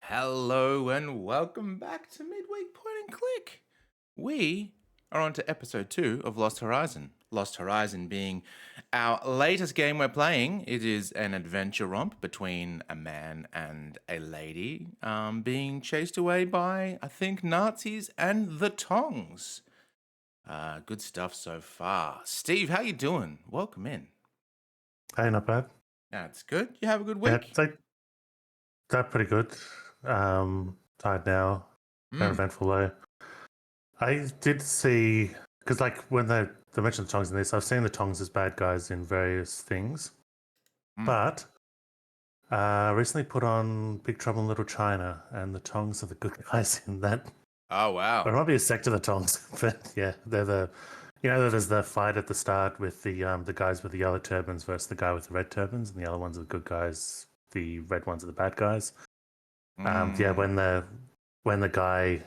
Hello and welcome back to Midweek Point and Click. We are on to episode 2 of Lost Horizon. Lost Horizon being our latest game we're playing. It is an adventure romp between a man and a lady being chased away by, I think, Nazis and the Tongs. Good stuff so far. Steve, how you doing? Welcome in. Hey, not bad. That's good. You have a good Yeah, week? they're pretty good. Tired now. Very Mm. eventful though. I did see because when they mentioned the Tongs in this, I've seen the Tongs as bad guys in various things, Mm. but recently put on Big Trouble in Little China, and the Tongs are the good guys in that. Oh, Or wow. it might be a sect of the Tongs, but yeah, they're the. There's the fight at the start with the guys with the yellow turbans versus the guy with the red turbans, and the other ones are the good guys. The red ones are the bad guys. Yeah, Mm. when the guy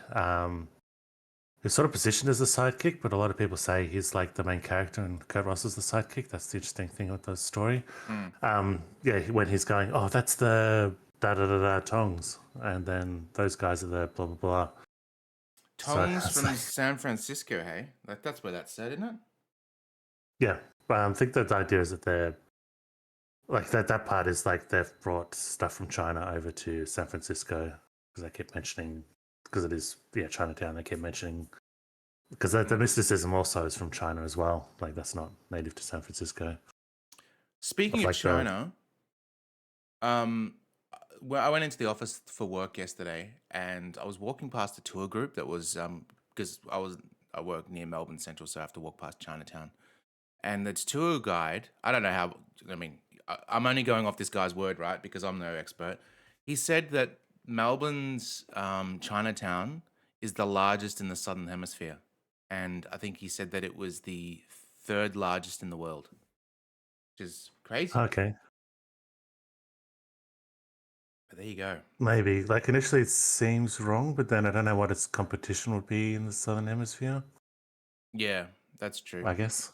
is sort of positioned as a sidekick, but a lot of people say he's like the main character and Kurt Russell's the sidekick. That's the interesting thing with the story. Mm. Yeah, when he's going, oh, that's the da da da da Tongs, and then those guys are the blah blah blah. So Tongs it's from like, San Francisco, hey? That's where that's set, isn't it? yeah, I think that the idea is that they're like that part is like they've brought stuff from China over to San Francisco because they keep mentioning because it is Chinatown. They keep mentioning because the Mm. mysticism also is from China as well. Like that's not native to San Francisco. Speaking Of of like the China, um, well, I went into the office for work yesterday, and I was walking past a tour group that was because I work near Melbourne Central, so I have to walk past Chinatown. And the tour guide, I don't know how. I mean, I'm only going off this guy's word, right? Because I'm no expert. He said that Melbourne's Chinatown is the largest in the Southern Hemisphere, and I think he said that it was the third largest in the world, which is crazy. okay, But there you go. maybe like initially it seems wrong, but then I don't know what its competition would be in the southern hemisphere. Yeah, that's true. I guess.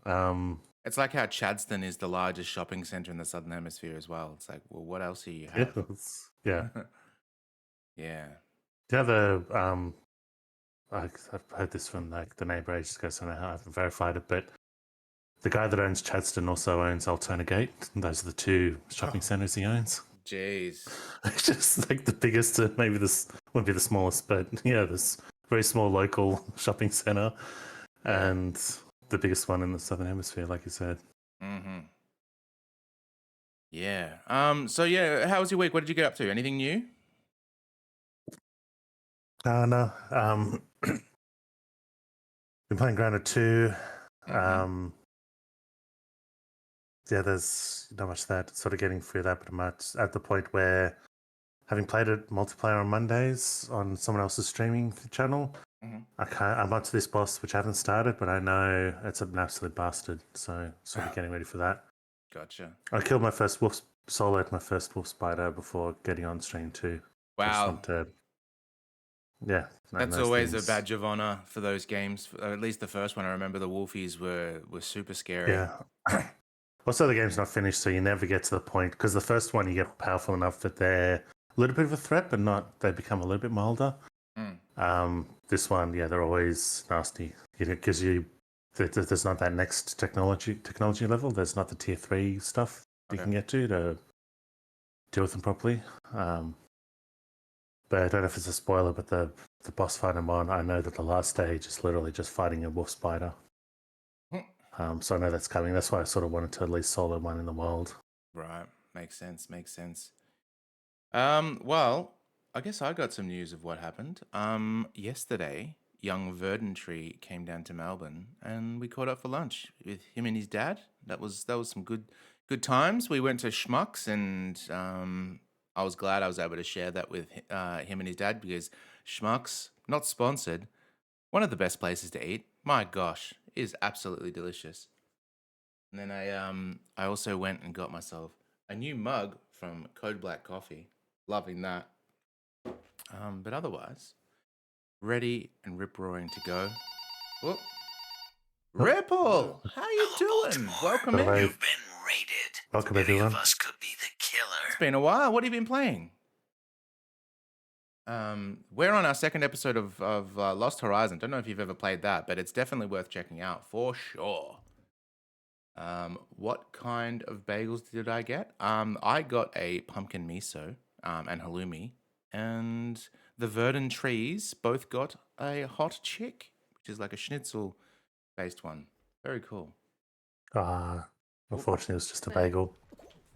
Um, It's like how Chadston is the largest shopping center in the Southern Hemisphere as well. It's like, well, what else do you yeah, have? yeah. Yeah. The other I've heard this from like the neighbor ages ago, so I haven't verified it, but the guy that owns Chadston also owns Altona Gate. And those are the two shopping Oh, centers he owns. jeez. It's just like the biggest, maybe this wouldn't be the smallest, but yeah, this very small local shopping center Yeah. and the biggest one in the southern hemisphere, like you said. Mm-hmm. Yeah. So yeah, how was your week? What did you get up to? Anything new? No, been playing Grounded 2. Mm-hmm. Yeah, there's not much that sort of getting through that pretty much at the point where having played it multiplayer on Mondays on someone else's streaming channel, Mm-hmm. I'm up to this boss which I haven't started, but I know it's an absolute bastard. So sort of getting ready for that. Gotcha. I killed my first wolf soloed my first wolf spider before getting on stream too. Just Wow. want to and That's those always a things. badge of honor for those games. At least the first one, I remember the Wolfies were super scary. Yeah. Also, the game's not finished, so you never get to the point because the first one you get powerful enough that they're a little bit of a threat, but not they become a little bit milder. Mm. This one, yeah, they're always nasty because there's not that next technology level. There's not the tier 3 stuff you Okay. can get to deal with them properly. But I don't know if it's a spoiler, but the boss fight I'm on, I know that the last stage is literally just fighting a wolf spider. So I know that's coming. That's why I sort of wanted to at least solo one in the world. Right. Makes sense. Makes sense. Well, I guess I got some news of what happened. Yesterday, young Verdantry came down to Melbourne and we caught up for lunch with him and his dad. That was some good times. We went to Schmucks and I was glad I was able to share that with him and his dad because Schmucks, not sponsored, one of the best places to eat. My gosh, it is absolutely delicious. And then I also went and got myself a new mug from Code Black Coffee. Loving that. But otherwise, ready and rip roaring to go. Whoop. Oh, Ripple, how you Well, doing? Baltimore, Welcome but in. you've been raided. welcome Any of everyone. us could be the It's killer. been a while. What have you been playing? We're on our second episode of Lost Horizon. Don't know if you've ever played that, but it's definitely worth checking out for sure. What kind of bagels did I get? I got a pumpkin miso and halloumi, and the Verdant trees both got a hot chick, which is like a schnitzel based one. Very cool. Unfortunately, it was just a No. bagel.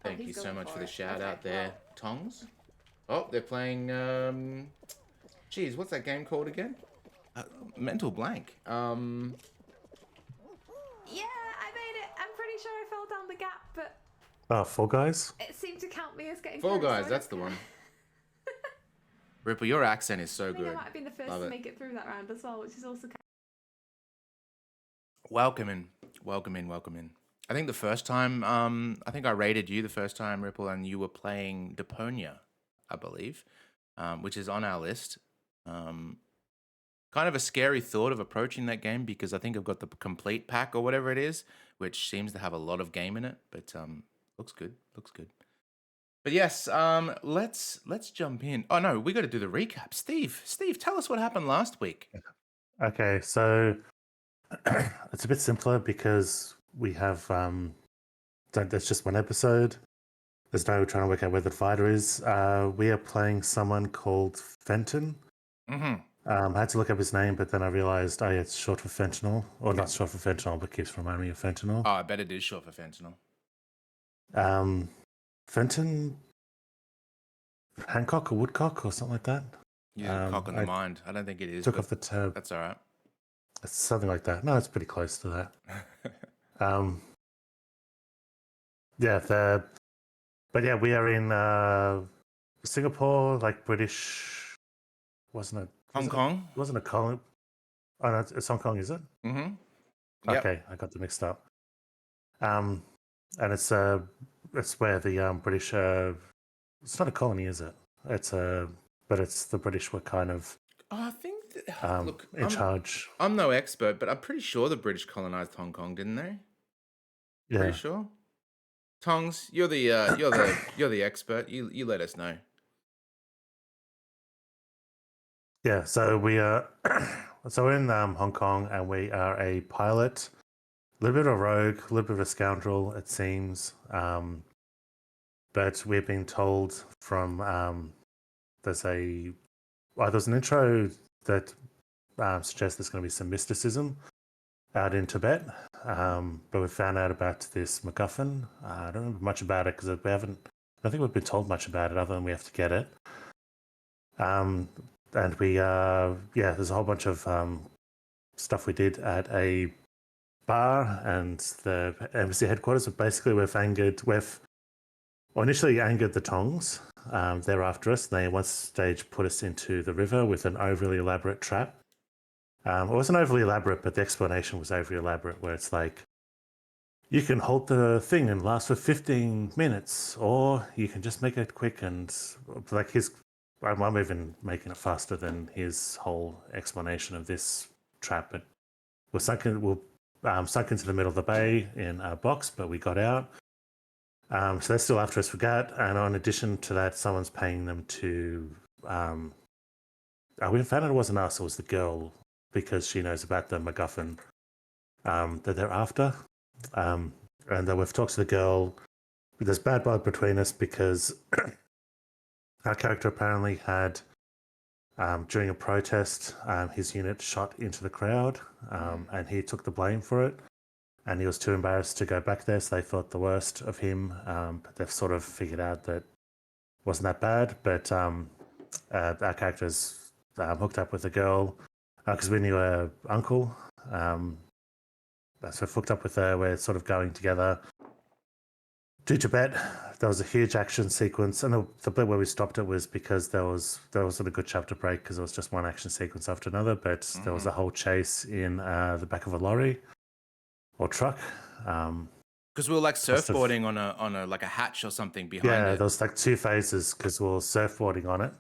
Thank you he's so going much for for the it. shout Okay, out there, well. Tongs. Oh, they're playing. Geez, what's that game called again? Mental blank. Yeah, I made it. I'm pretty sure I fell down the gap, but Fall Guys? it seemed to count me as getting Fall through, Guys, so I that's the don't one. care. Ripple, your accent is so I think good. I might have been the first Love to it. make it through that round as well, which is also kind Welcome in. Welcome in. Welcome in. I think the first time, I think I rated you the first time, Ripple, and you were playing Deponia, I believe, which is on our list. Kind of a scary thought of approaching that game because I think I've got the complete pack or whatever it is, which seems to have a lot of game in it, but looks good. Looks good. But yes, let's jump in. Oh no, we got to do the recap. Steve, tell us what happened last week. Okay, so it's a bit simpler because we have there's just one episode. There's no trying to work out where the fighter is. We are playing someone called Fenton. Mm-hmm. I had to look up his name, but then I realized, it's short for fentanyl, or not short for fentanyl, but keeps reminding me of fentanyl. Oh, I bet it is short for fentanyl. Fenton Hancock or Woodcock or something like that. You did a cock on the mind. I don't think it is. Took but off the tab. That's all right. It's something like that. No, it's pretty close to that. Yeah, but yeah, we are in Singapore, like British. Wasn't it Hong Kong? Wasn't a colony? Oh no, it's Hong Kong, is it? Mm-hmm. Yep. Okay, I got them mixed up. And it's where the British. It's not a colony, is it? But it's the British were kind of I think. Look, in charge. I'm no expert, but I'm pretty sure the British colonized Hong Kong, didn't they? Yeah. Pretty sure. Tongs, you're the you're the expert. You let us know. Yeah, so we are so we're in Hong Kong, and we are a pilot, a little bit of a rogue, a little bit of a scoundrel, it seems. But we've been told from there's an intro that suggests there's going to be some mysticism out in Tibet. But we found out about this MacGuffin. I don't remember much about it because I don't think we've been told much about it other than we have to get it. And we, there's a whole bunch of stuff we did at a bar and the embassy headquarters. But basically, we've initially angered the Tongs. They're after us. They, one stage, put us into the river with an overly elaborate trap. It wasn't overly elaborate, but the explanation was overly elaborate, where it's like, you can hold the thing and last for 15 minutes, or you can just make it quick. And like I'm even making it faster than his whole explanation of this trap. But we're sunk into the middle of the bay in a box, but we got out. So they're still after us for that. And in addition to that, someone's paying them to. We found out it wasn't us; it was the girl, because she knows about the MacGuffin that they're after. And we've talked to the girl. There's bad blood between us because our character apparently had, during a protest, his unit shot into the crowd, and he took the blame for it. And he was too embarrassed to go back there, so they thought the worst of him. But they've sort of figured out that it wasn't that bad. But our character's hooked up with the girl because we knew her uncle. So hooked up with her. We're sort of going together to Tibet. There was a huge action sequence, and the bit where we stopped it was because there wasn't a good chapter break because it was just one action sequence after another. But there was a whole chase in the back of a lorry or truck. Because we were like surfboarding on a like a hatch or something behind it. Yeah, there was like two phases because we were surfboarding on it.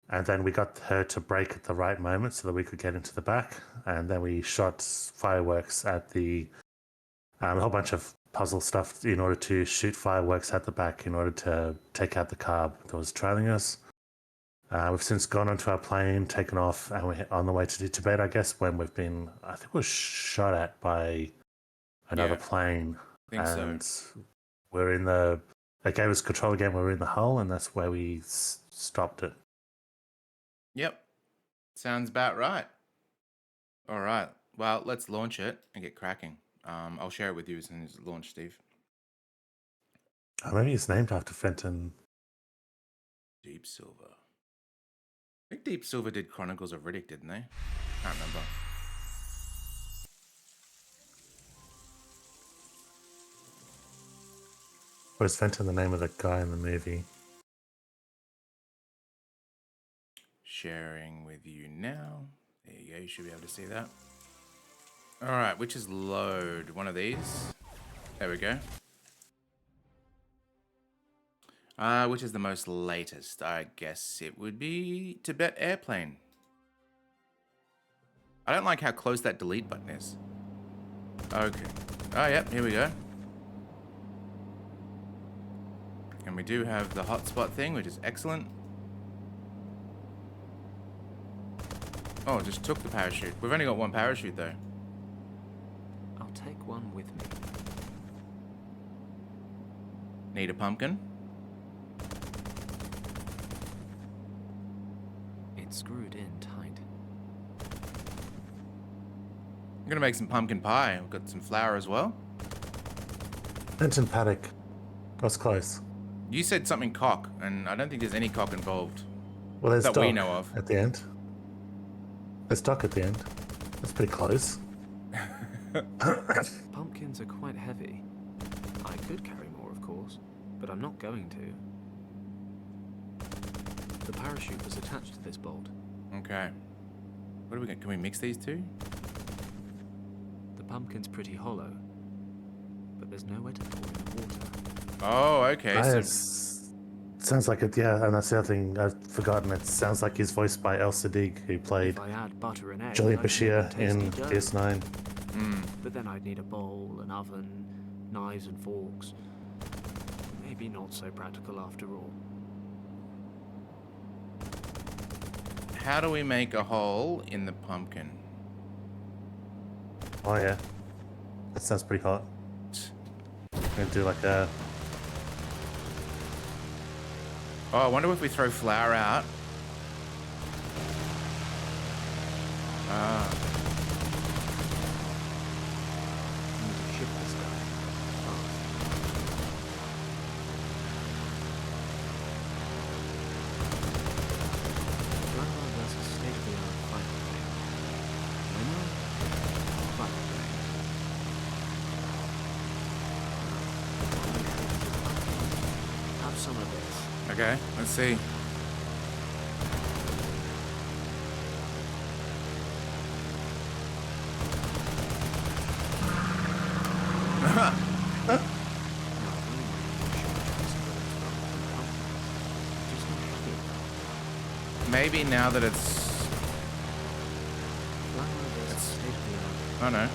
And then we got her to brake at the right moment so that we could get into the back. And then we shot fireworks at a whole bunch of puzzle stuff in order to shoot fireworks at the back in order to take out the car that was trailing us. We've since gone onto our plane, taken off, and we're on the way to Tibet, I guess, when we've been, I think, we're shot at by another Yeah, plane. think so. And we're in they gave us control again. We're in the hull, and that's where we stopped it. Yep. Sounds about right. All right. Well, let's launch it and get cracking. I'll share it with you as soon as it's launched, Steve. Maybe it's named after Fenton. Deep Silver. I think Deep Silver did Chronicles of Riddick, didn't they? Can't remember. Or is Fenton the name of the guy in the movie? Sharing with you now. There you go. You should be able to see that. All right. Which is load? One of these. There we go. Which is the most latest? I guess it would be Tibet Airplane. I don't like how close that delete button is. Okay. Oh, yep. Here we go. And we do have the hotspot thing, which is excellent. Oh, it just took the parachute. We've only got one parachute, though. I'll take one with me. Need a pumpkin? It's screwed in tight. I'm gonna make some pumpkin pie. I've got some flour as well. Fenton Paddock. That's close. You said something cock, and I don't think there's any cock involved. Well, there's That Doc we know of. at the end. There's Doc at the end. That's pretty close. Pumpkins are quite heavy. I could carry more, of course, but I'm not going to. The parachute was attached to this bolt. Okay. What do we get? Can we mix these two? The pumpkin's pretty hollow, but there's nowhere to pour in the water. Oh, okay. Sounds like it, yeah, and that's the other thing I've forgotten. It sounds like he's voiced by El Sadiq, who played If I add butter and egg, Julian I'd make a Bashir tasty in dough. PS9. But then I'd need a bowl, an oven, knives and forks. Maybe not so practical after all. How do we make a hole in the pumpkin? Oh, yeah. That sounds pretty hot. I'm gonna do like a. Oh, I wonder if we throw flour out. I need to ship this guy fast. Flower versus state-of-the-art fighter plane. Winner? Fighter plane. Have some of this. Okay, let's see. Maybe now that it's... Oh no.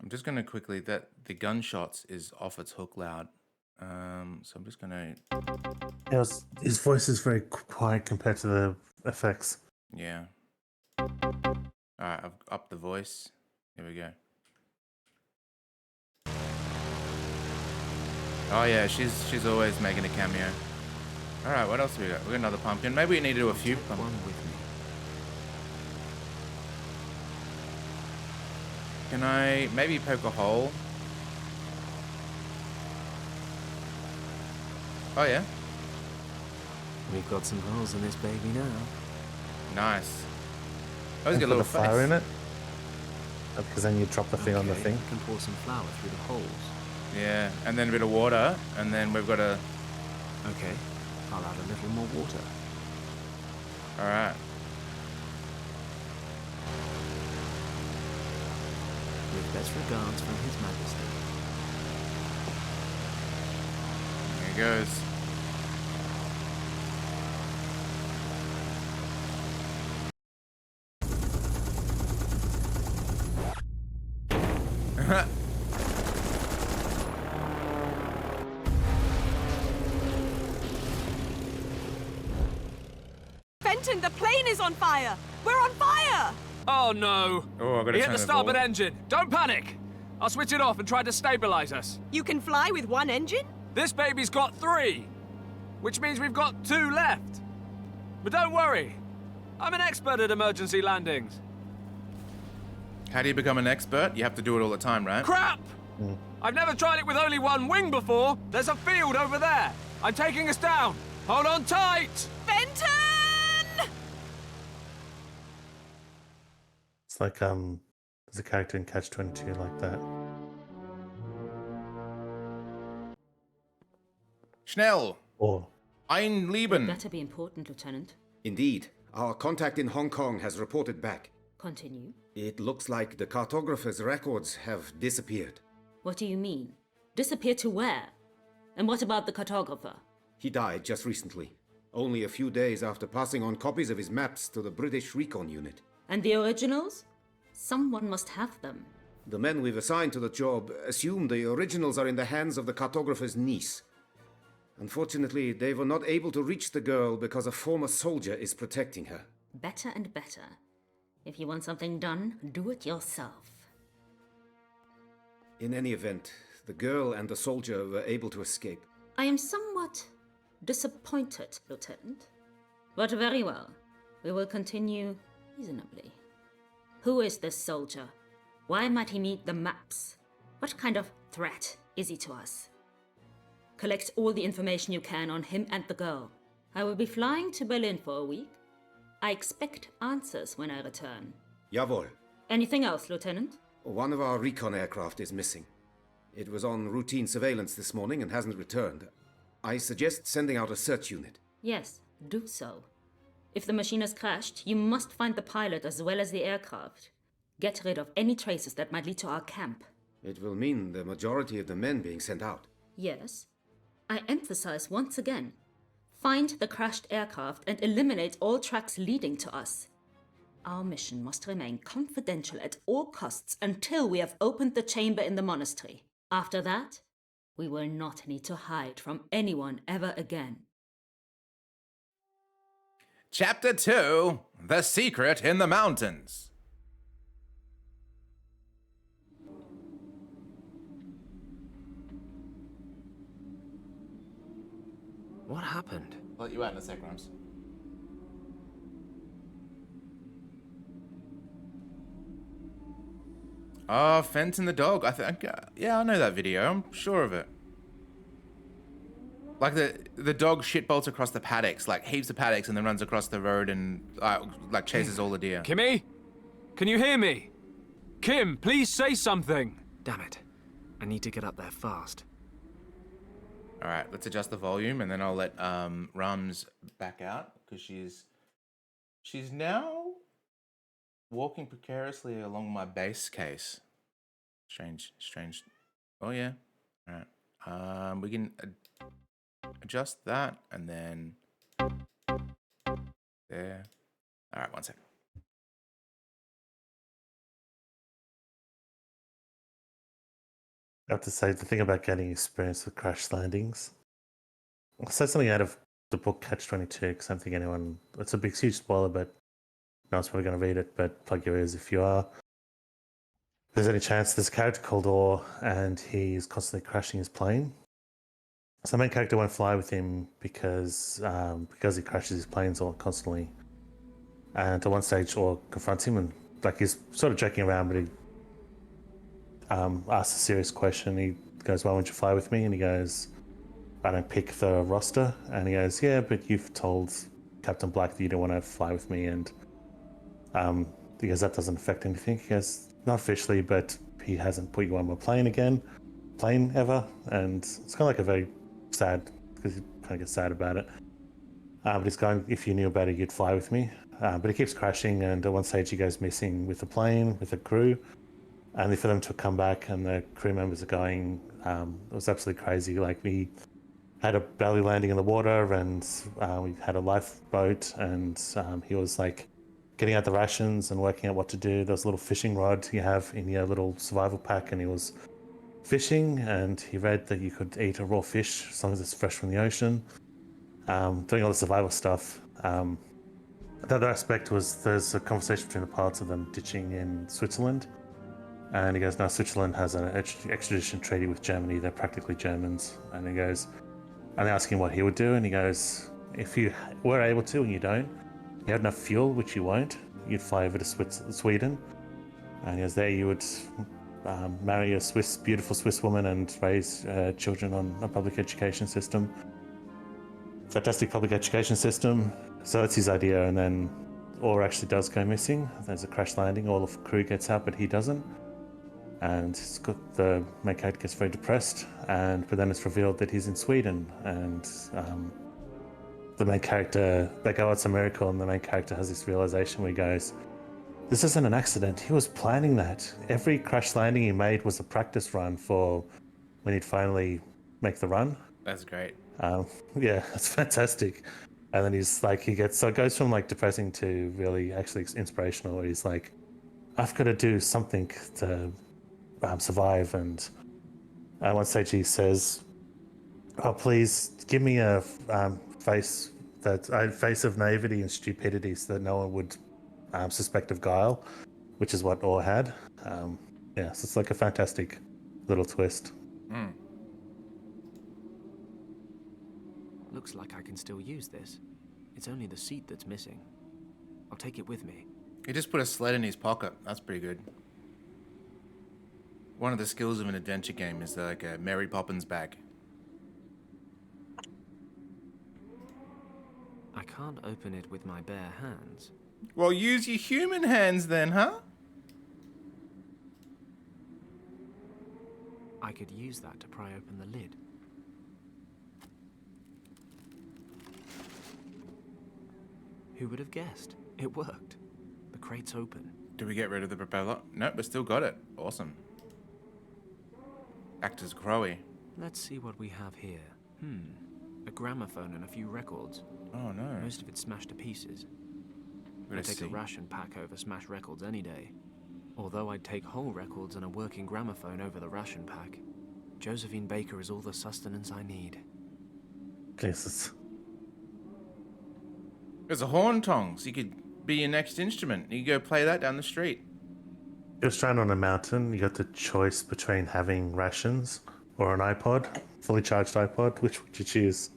I'm just gonna quickly, that the gunshots is off its hook loud. So I'm just gonna, Yeah, his voice is very quiet compared to the effects. yeah. Alright, I've upped the voice. Here we go. Oh yeah, she's always making a cameo. Alright, what else we got? We got another pumpkin. Maybe we need to do a few One pumpkins. with me. Can I maybe poke a hole? Oh yeah, We've got some holes in this baby now. nice. I always And get a put little the flour face. in it. Because then you drop the thing on the Okay, thing. I can pour some flour through the holes. Yeah, and then a bit of water, and then we've got a... Okay, I'll add a little more water. All right. With best regards from His Majesty. Here he goes. Fenton, the plane is on fire! We're on fire! Oh no! Oh, I gotta He hit turn the it starboard forward. engine. Don't panic. I'll switch it off and try to stabilize us. You can fly with one engine? This baby's got 3, which means we've got 2 left. But don't worry, I'm an expert at emergency landings. How do you become an expert? You have to do it all the time, right? Crap! I've never tried it with only one wing before. There's a field over there. I'm taking us down. Hold on tight. Fenton! It's like there's a character in Catch 22 like that. Schnell, Or ein Leben. Better be important, Lieutenant. Indeed. Our contact in Hong Kong has reported back. Continue. It looks like the cartographer's records have disappeared. What do you mean? Disappear to where? And what about the cartographer? He died just recently, only a few days after passing on copies of his maps to the British Recon Unit. And the originals? Someone must have them. The men we've assigned to the job assume the originals are in the hands of the cartographer's niece. Unfortunately, they were not able to reach the girl because a former soldier is protecting her. Better and better. If you want something done, do it yourself. In any event, the girl and the soldier were able to escape. I am somewhat disappointed, Lieutenant. But very well. We will continue reasonably. Who is this soldier? Why might he need the maps? What kind of threat is he to us? Collect all the information you can on him and the girl. I will be flying to Berlin for a week. I expect answers when I return. Jawohl. Anything else, Lieutenant? One of our recon aircraft is missing. It was on routine surveillance this morning and hasn't returned. I suggest sending out a search unit. Yes, do so. If the machine has crashed, you must find the pilot as well as the aircraft. Get rid of any traces that might lead to our camp. It will mean the majority of the men being sent out. Yes. I emphasize once again. Find the crashed aircraft and eliminate all tracks leading to us. Our mission must remain confidential at all costs until we have opened the chamber in the monastery. After that, we will not need to hide from anyone ever again. Chapter 2, The Secret in the Mountains. What happened? I'll let you out in a sec, Rams. Oh, Fenton the dog. I think, yeah, I know that video. I'm sure of it. Like the dog shit bolts across the paddocks, like heaps of paddocks, and then runs across the road and like chases all the deer. Kimmy? Can you hear me? Kim, please say something. Damn it. I need to get up there fast. All right, let's adjust the volume, and then I'll let Rams back out because she's now walking precariously along my base case. Strange. Oh yeah. All right. We can adjust that, and then there. All right, 1 second. I have to say, the thing about getting experience with crash landings, I'll say something out of the book Catch 22, because I don't think anyone, it's a big, huge spoiler, but no one's probably going to read it, but plug your ears if you are. If there's any chance, there's a character called Orr, and he's constantly crashing his plane. So the main character won't fly with him because he crashes his planes all constantly. And at one stage, Orr confronts him, and like he's sort of joking around, but he asks a serious question. He goes, "Why won't you fly with me?" And he goes, "I don't pick the roster." And he goes, "Yeah, but you've told Captain Black that you don't want to fly with me." And he goes, "That doesn't affect anything." He goes, "Not officially, but he hasn't put you on my plane ever." And it's kind of like a very sad, because he kind of gets sad about it. But he's going, if you knew about it, you'd fly with me. But he keeps crashing, and at one stage he goes missing with the plane, with the crew. Only for them to come back, and the crew members are going, it was absolutely crazy. Like, we had a belly landing in the water, and we had a lifeboat, and he was like getting out the rations and working out what to do. There was a little fishing rod you have in your little survival pack, and he was fishing, and he read that you could eat a raw fish as long as it's fresh from the ocean. Doing all the survival stuff. The other aspect was there's a conversation between the pilots of them ditching in Switzerland. And he goes, no, Switzerland has an extradition treaty with Germany. They're practically Germans. And he goes, and they ask him what he would do. And he goes, if you were able to and you don't, you had enough fuel, which you won't, you'd fly over to Sweden. And he goes, there you would marry a beautiful Swiss woman and raise children on a public education system. Fantastic public education system. So that's his idea. And then Orr actually does go missing. There's a crash landing. All of the crew gets out, but he doesn't. And the main character gets very depressed. But then it's revealed that he's in Sweden. And the main character, they go, it's a miracle. And the main character has this realization where he goes, this isn't an accident. He was planning that. Every crash landing he made was a practice run for when he'd finally make the run. That's great. Yeah, it's fantastic. And then he's like, it goes from like depressing to really actually inspirational. Where he's like, I've got to do something to survive. And at one stage he says, oh, please give me a face of naivety and stupidity so that no one would suspect of guile, which is what Orr had. So it's like a fantastic little twist. Looks like I can still use this. It's only the seat that's missing. I'll take it with me. He just put a sled in his pocket. That's pretty good. One of the skills of an adventure game is like a Mary Poppins bag. I can't open it with my bare hands. Well, use your human hands then, huh? I could use that to pry open the lid. Who would have guessed? It worked. The crate's open. Do we get rid of the propeller? Nope, we still got it. Awesome. Actors Crowy. Let's see what we have here. A gramophone and a few records. Oh no. Most of it smashed to pieces. I'd Let's take see. a ration pack over smashed records any day. Although I'd take whole records and a working gramophone over the ration pack. Josephine Baker is all the sustenance I need. Jesus. There's a horn tongs. You could be your next instrument. You could go play that down the street. You're stranded on a mountain. You got the choice between having rations or an iPod, fully charged iPod. Which would you choose?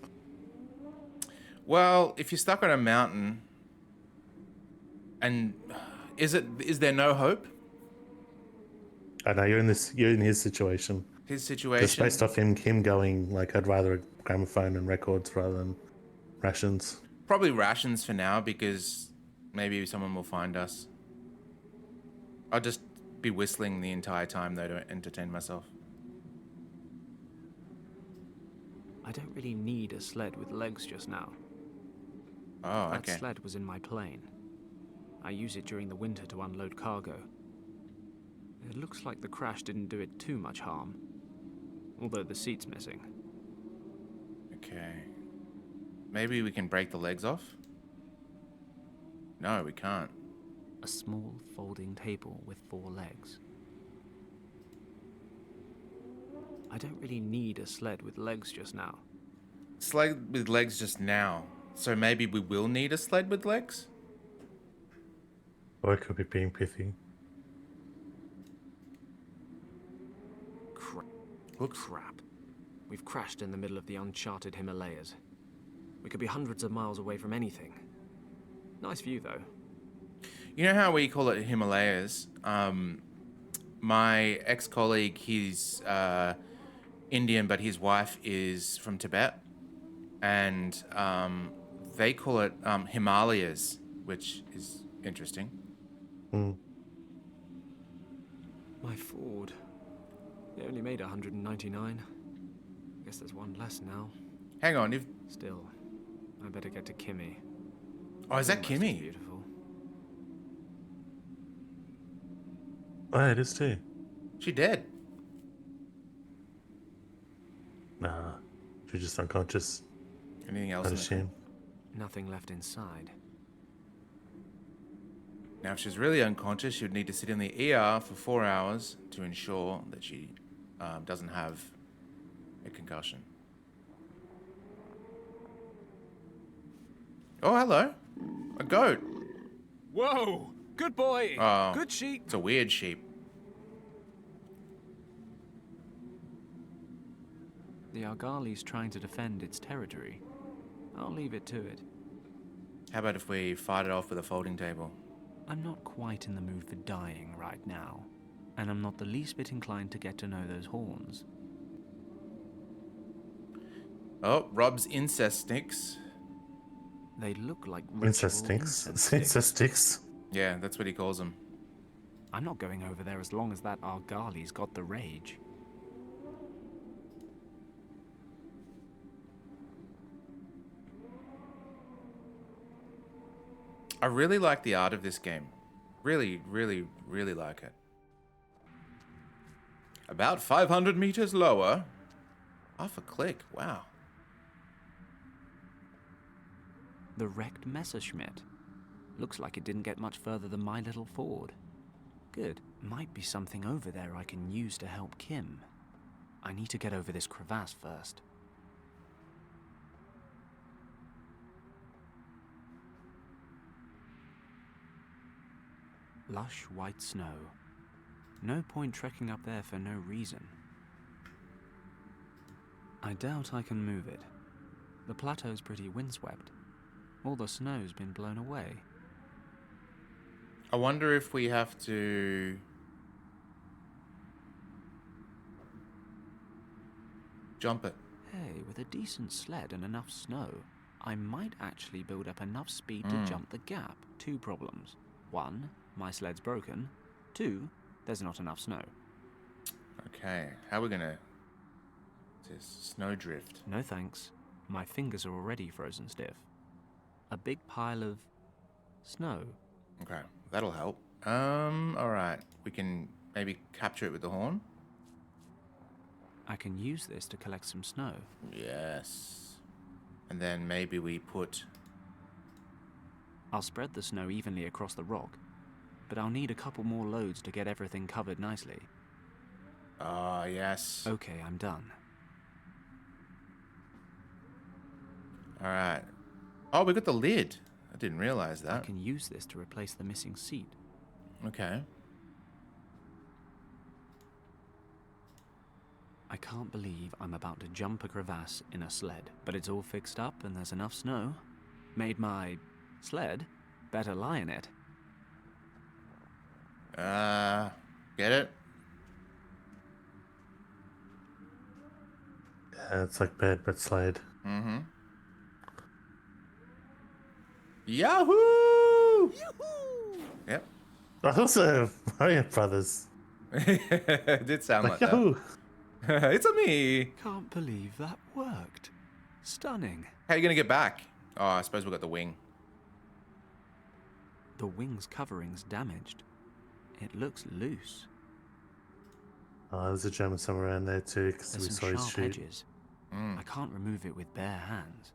Well, if you're stuck on a mountain, and is there no hope? I know you're in his situation. His Just situation. based off him going like, I'd rather a gramophone and records rather than rations. Probably rations for now because maybe someone will find us. I'll just be whistling the entire time though to entertain myself. I don't really need a sled with legs just now. Oh, That okay. sled was in my plane. I use it during the winter to unload cargo. It looks like the crash didn't do it too much harm. Although the seat's missing. Okay. Maybe we can break the legs off? No, we can't. A small folding table with 4 legs. I don't really need a sled with legs just now. Sled with legs just now. So maybe we will need a sled with legs? Or it could be being pithy. Crap. We've crashed in the middle of the uncharted Himalayas. We could be hundreds of miles away from anything. Nice view, though. You know how we call it Himalayas? My ex-colleague, he's Indian, but his wife is from Tibet. And they call it Himalayas, which is interesting. My Ford. They only made 199. Guess there's one less now. Hang on, Still, I better get to Kimmy. Oh, is that Almost as Kimmy? Beautiful. Oh, it is too. She dead. Nah, she's just unconscious. Anything else I'd in the thing? assume. Nothing left inside. Now, if she's really unconscious, she would need to sit in the ER for 4 hours to ensure that she doesn't have a concussion. Oh, hello. A goat. Whoa! Good boy! Oh. Good sheep! It's a weird sheep. The Argali's trying to defend its territory. I'll leave it to it. How about if we fight it off with a folding table? I'm not quite in the mood for dying right now, and I'm not the least bit inclined to get to know those horns. Oh, Rob's incest sticks. They look like Incest ritual stinks. incense Incest sticks. sticks. Yeah, that's what he calls them. I'm not going over there as long as that Argali's got the rage. I really like the art of this game. Really, really, really like it. About 500 meters lower. Half a click. Wow. The wrecked Messerschmitt. Looks like it didn't get much further than my little Ford. Good. Might be something over there I can use to help Kim. I need to get over this crevasse first. Lush white snow. No point trekking up there for no reason. I doubt I can move it. The plateau's pretty windswept. All the snow's been blown away. I wonder if we have to jump it. Hey, with a decent sled and enough snow, I might actually build up enough speed to jump the gap. 2 problems. 1, my sled's broken. 2, there's not enough snow. Okay, how are we gonna... This snowdrift. No thanks. My fingers are already frozen stiff. A big pile of snow. Okay, that'll help. Alright. We can maybe capture it with the horn. I can use this to collect some snow. Yes. And then maybe we put... I'll spread the snow evenly across the rock, but I'll need a couple more loads to get everything covered nicely. Ah, yes. Okay, I'm done. Alright. Oh, we got the lid. I didn't realize I that. can use this to replace the missing seat. Okay. I can't believe I'm about to jump a crevasse in a sled, but it's all fixed up and there's enough snow. Made my sled better lie in it. Get it? Yeah, it's like bed but slide. Mm-hmm. Yahoo! Yep. Also, Mario Brothers. It did sound like Yahoo! that. It's a me. Can't believe that worked. Stunning. How are you gonna get back? Oh, I suppose we got the wing. The wing's covering's damaged. It looks loose. Oh, there's a German somewhere around there too, because we There's saw some his sharp shoot. edges. I can't remove it with bare hands.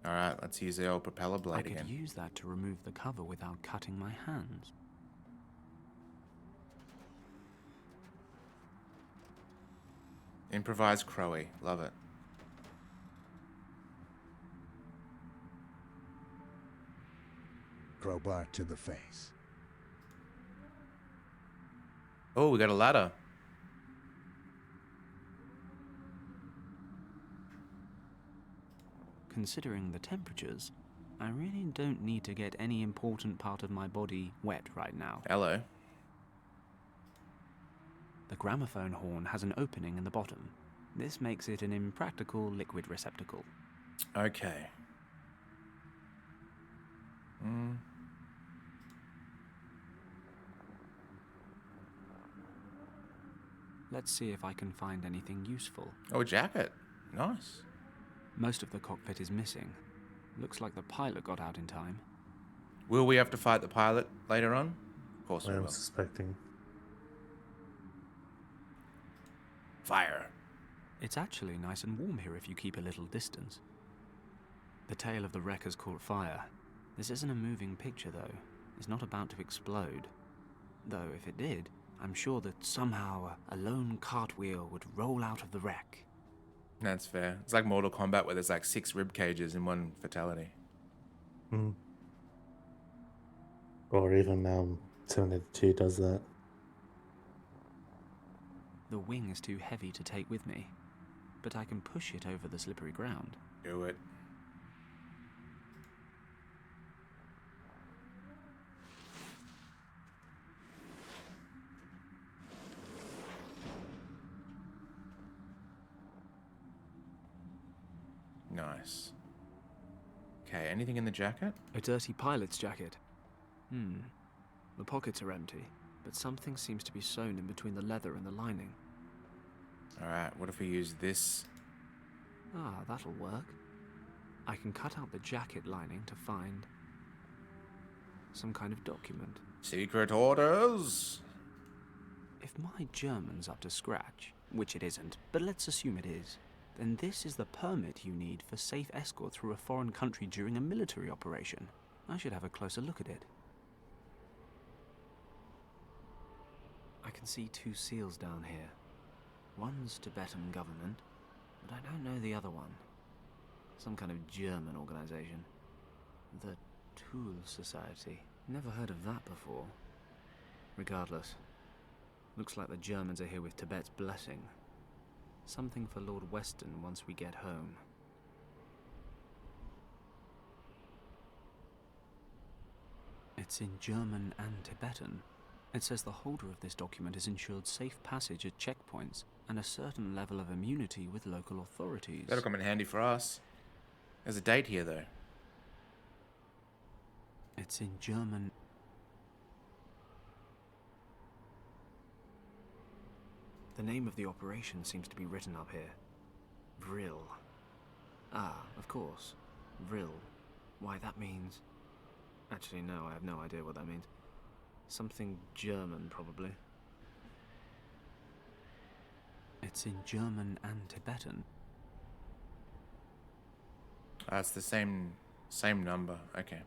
Alright, let's use the old propeller I blade could again. use that to remove the cover without cutting my hands. Improvised Crowy. Love it. Crowbar to the face. Oh, we got a ladder. Considering the temperatures, I really don't need to get any important part of my body wet right now. Hello. The gramophone horn has an opening in the bottom. This makes it an impractical liquid receptacle. Okay. Let's see if I can find anything useful. Oh, a jacket. Nice. Most of the cockpit is missing. Looks like the pilot got out in time. Will we have to fight the pilot later on? Of course we I'm will. suspecting. Fire. It's actually nice and warm here if you keep a little distance. The tail of the wreck has caught fire. This isn't a moving picture, though. It's not about to explode. Though, if it did, I'm sure that somehow a lone cartwheel would roll out of the wreck. That's fair. It's like Mortal Kombat where there's like 6 rib cages in one fatality. Mm. Or even Terminator 2 does that. The wing is too heavy to take with me, but I can push it over the slippery ground. Do it. Nice. Okay, anything in the jacket? A dirty pilot's jacket. The pockets are empty, but something seems to be sewn in between the leather and the lining. Alright, what if we use this? Ah, that'll work. I can cut out the jacket lining to find some kind of document. Secret orders? If my German's up to scratch, which it isn't, but let's assume it is, then this is the permit you need for safe escort through a foreign country during a military operation. I should have a closer look at it. I can see 2 seals down here. One's Tibetan government, but I don't know the other one. Some kind of German organization. The Tool Society. Never heard of that before. Regardless, looks like the Germans are here with Tibet's blessing. Something for Lord Weston once we get home. It's in German and Tibetan. It says the holder of this document is ensured safe passage at checkpoints and a certain level of immunity with local authorities. That'll come in handy for us. There's a date here, though. It's in German. The name of the operation seems to be written up here. Vril. Ah, of course. Vril. Why, that means... Actually, no, I have no idea what that means. Something German, probably. It's in German and Tibetan. It's the same number. Okay.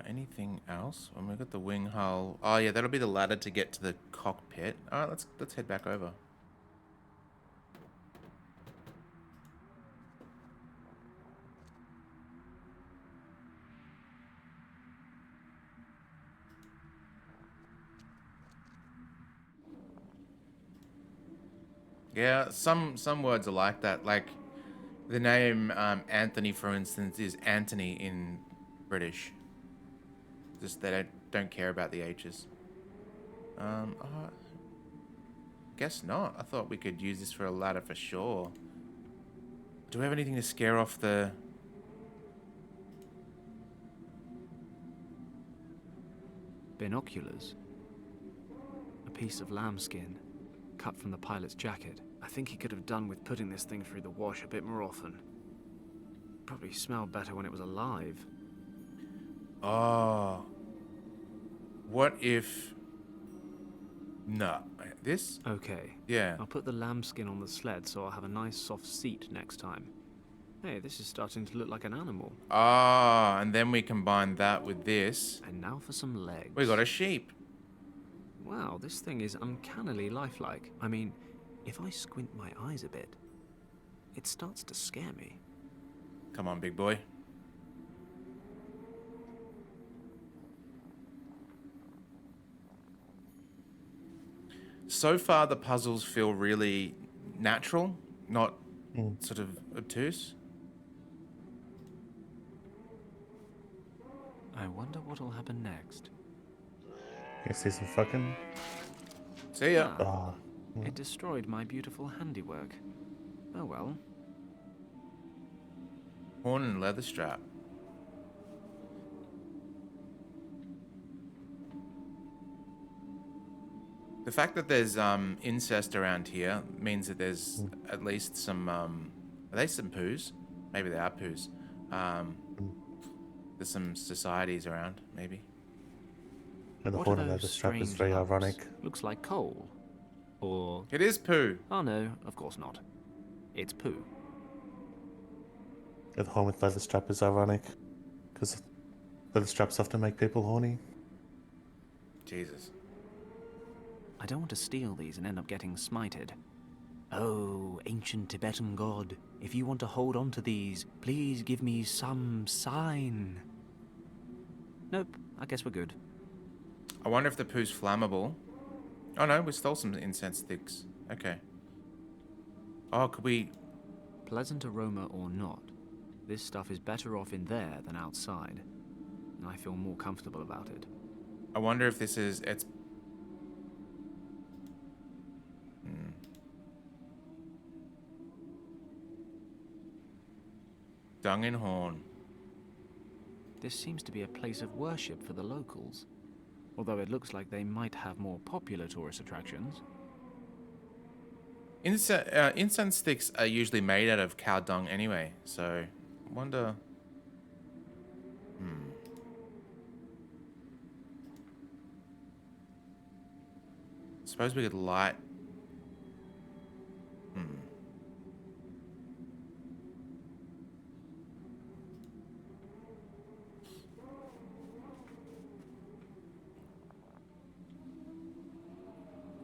Anything else? When we got the wing hull. Oh yeah, that'll be the ladder to get to the cockpit. All right, let's head back over. Yeah, some words are like that. Like the name Anthony, for instance, is Anthony in British. Just they don't care about the H's. Guess not. I thought we could use this for a ladder for sure. Do we have anything to scare off the... Binoculars. A piece of lambskin, cut from the pilot's jacket. I think he could have done with putting this thing through the wash a bit more often. Probably smelled better when it was alive. Oh. What if... No. This? Okay. Yeah. I'll put the lambskin on the sled so I'll have a nice soft seat next time. Hey, this is starting to look like an animal. Ah, and then we combine that with this. And now for some legs. We got a sheep. Wow, this thing is uncannily lifelike. I mean, if I squint my eyes a bit, it starts to scare me. Come on, big boy. So far, the puzzles feel really natural, not sort of obtuse. I wonder what'll happen next. You see some fucking... See ya. Ah, Oh. it destroyed my beautiful handiwork. Oh well. Horn and leather strap. The fact that there's incest around here means that there's at least some are they some poos? Maybe they are poos. There's some societies around, maybe. And the What are horn of those the strap is strange very lumps? ironic. Looks like coal. Or... It is poo. Oh no, of course not. It's poo. And the horn with leather strap is ironic. Because leather straps often make people horny. Jesus. I don't want to steal these and end up getting smited. Oh, ancient Tibetan god, if you want to hold on to these, please give me some sign. Nope, I guess we're good. I wonder if the poo's flammable. Oh no, we stole some incense sticks. Okay. Oh, could we... Pleasant aroma or not, this stuff is better off in there than outside. And I feel more comfortable about it. I wonder if this is... It's... Dung and horn. This seems to be a place of worship for the locals. Although it looks like they might have more popular tourist attractions. Incense sticks are usually made out of cow dung anyway, so... I wonder... Suppose we could light...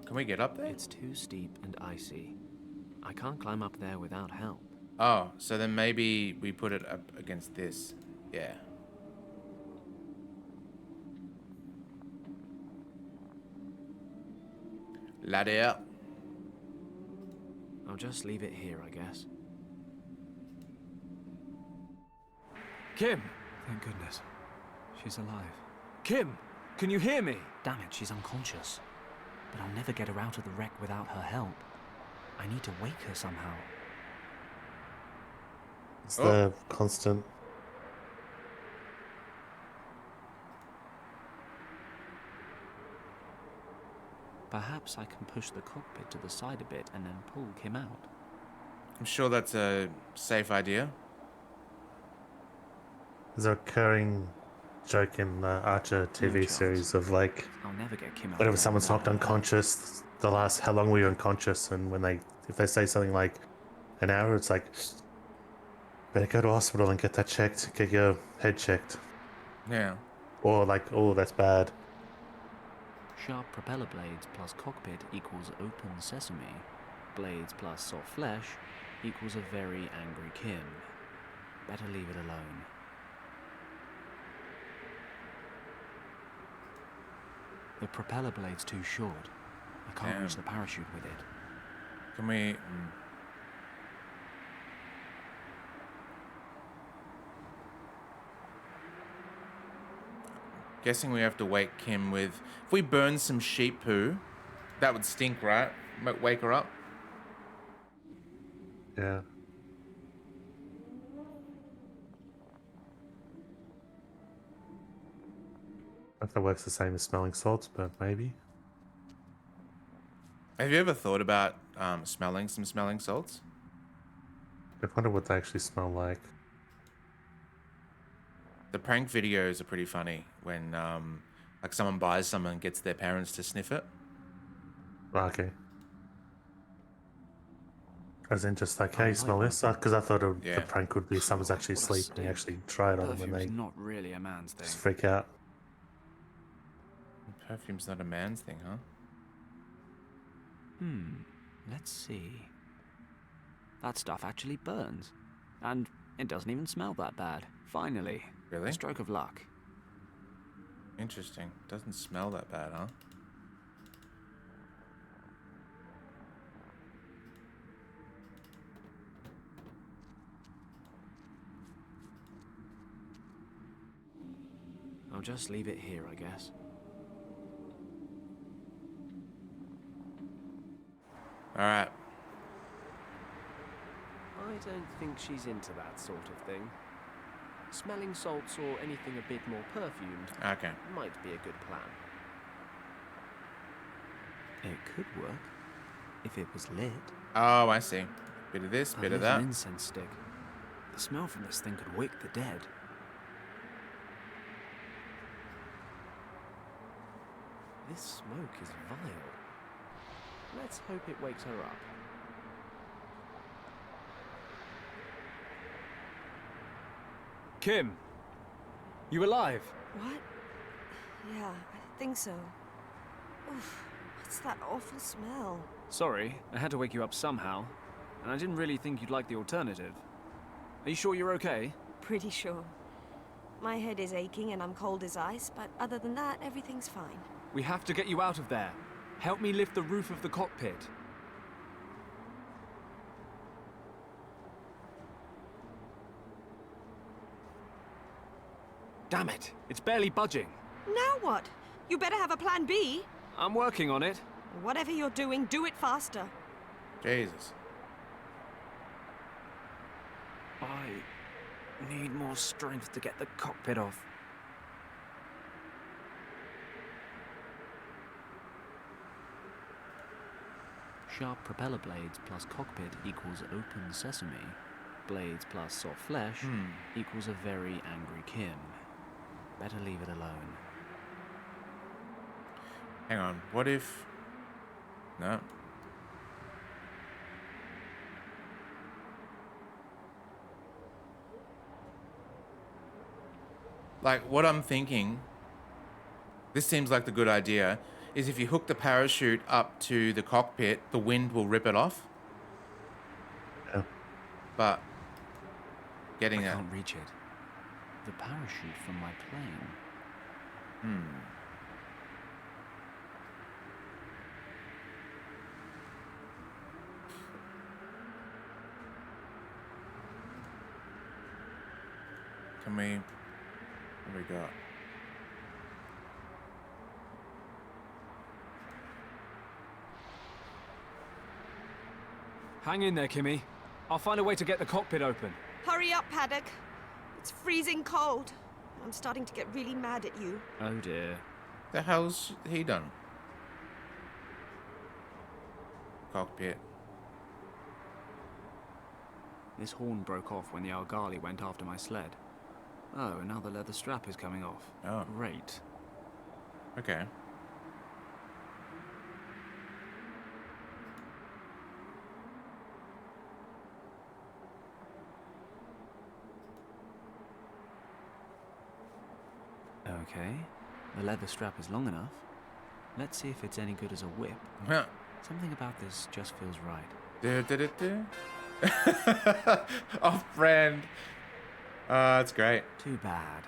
Can we get up there? It's too steep and icy. I can't climb up there without help. Oh, so then maybe we put it up against this. Yeah. Ladder. I'll just leave it here, I guess. Kim! Thank goodness. She's alive. Kim! Can you hear me? Damn it, she's unconscious. But I'll never get her out of the wreck without her help. I need to wake her somehow. It's the constant. Perhaps I can push the cockpit to the side a bit and then pull Kim out. I'm sure that's a safe idea. There's a recurring joke in the Archer TV chance. series of like, I'll never get Kim out. whenever of there someone's without knocked her. unconscious, they'll ask how long were you unconscious, and when if they say something like an hour, it's like, better go to hospital and get that checked, get your head checked, Yeah. or like, oh, that's bad. Sharp propeller blades plus cockpit equals open sesame. Blades plus soft flesh equals a very angry Kim. Better leave it alone. The propeller blade's too short. I can't reach the parachute with it. Can we... Guessing we have to wake Kim with... If we burn some sheep poo, that would stink, right? Wake her up? Yeah. If that works the same as smelling salts, but maybe. Have you ever thought about smelling some smelling salts? I wonder what they actually smell like. The prank videos are pretty funny when like someone buys some and gets their parents to sniff it. Okay. As in just like, hey, like smell that. this? Because I thought Yeah. the prank would be someone's actually What a asleep and they stink. actually try it on them and Perfume's they not really a man's thing. just freak out. Perfume's not a man's thing, huh? Let's see. That stuff actually burns. And it doesn't even smell that bad. Finally. Really? A stroke of luck. Interesting. Doesn't smell that bad, huh? I'll just leave it here, I guess. Alright. I don't think she's into that sort of thing. Smelling salts or anything a bit more perfumed Okay. might be a good plan. It could work if it was lit. Oh, I see. Bit of this, A bit of little that. incense stick. The smell from this thing could wake the dead. This smoke is vile. Let's hope it wakes her up. Kim, you alive? What? Yeah, I think so. Oof, what's that awful smell? Sorry, I had to wake you up somehow. And I didn't really think you'd like the alternative. Are you sure you're okay? Pretty sure. My head is aching and I'm cold as ice, but other than that, everything's fine. We have to get you out of there. Help me lift the roof of the cockpit. Damn it, it's barely budging. Now what? You better have a plan B. I'm working on it. Whatever you're doing, do it faster. Jesus. I need more strength to get the cockpit off. Sharp propeller blades plus cockpit equals open sesame. Blades plus soft flesh equals a very angry Kim. Better leave it alone. Hang on. What if... No. Like, what I'm thinking, this seems like the good idea, is if you hook the parachute up to the cockpit, the wind will rip it off. Yeah. But getting I that... can't reach it. The parachute from my plane. Can we... What do we got? Hang in there, Kimmy. I'll find a way to get the cockpit open. Hurry up, Paddock. It's freezing cold. I'm starting to get really mad at you. Oh dear. The hell's he done? Cockpit. This horn broke off when the Argali went after my sled. Oh, and now the leather strap is coming off. Oh. Great. Okay. Okay. The leather strap is long enough. Let's see if it's any good as a whip. Huh. Something about this just feels right. Off brand. That's great. Too bad.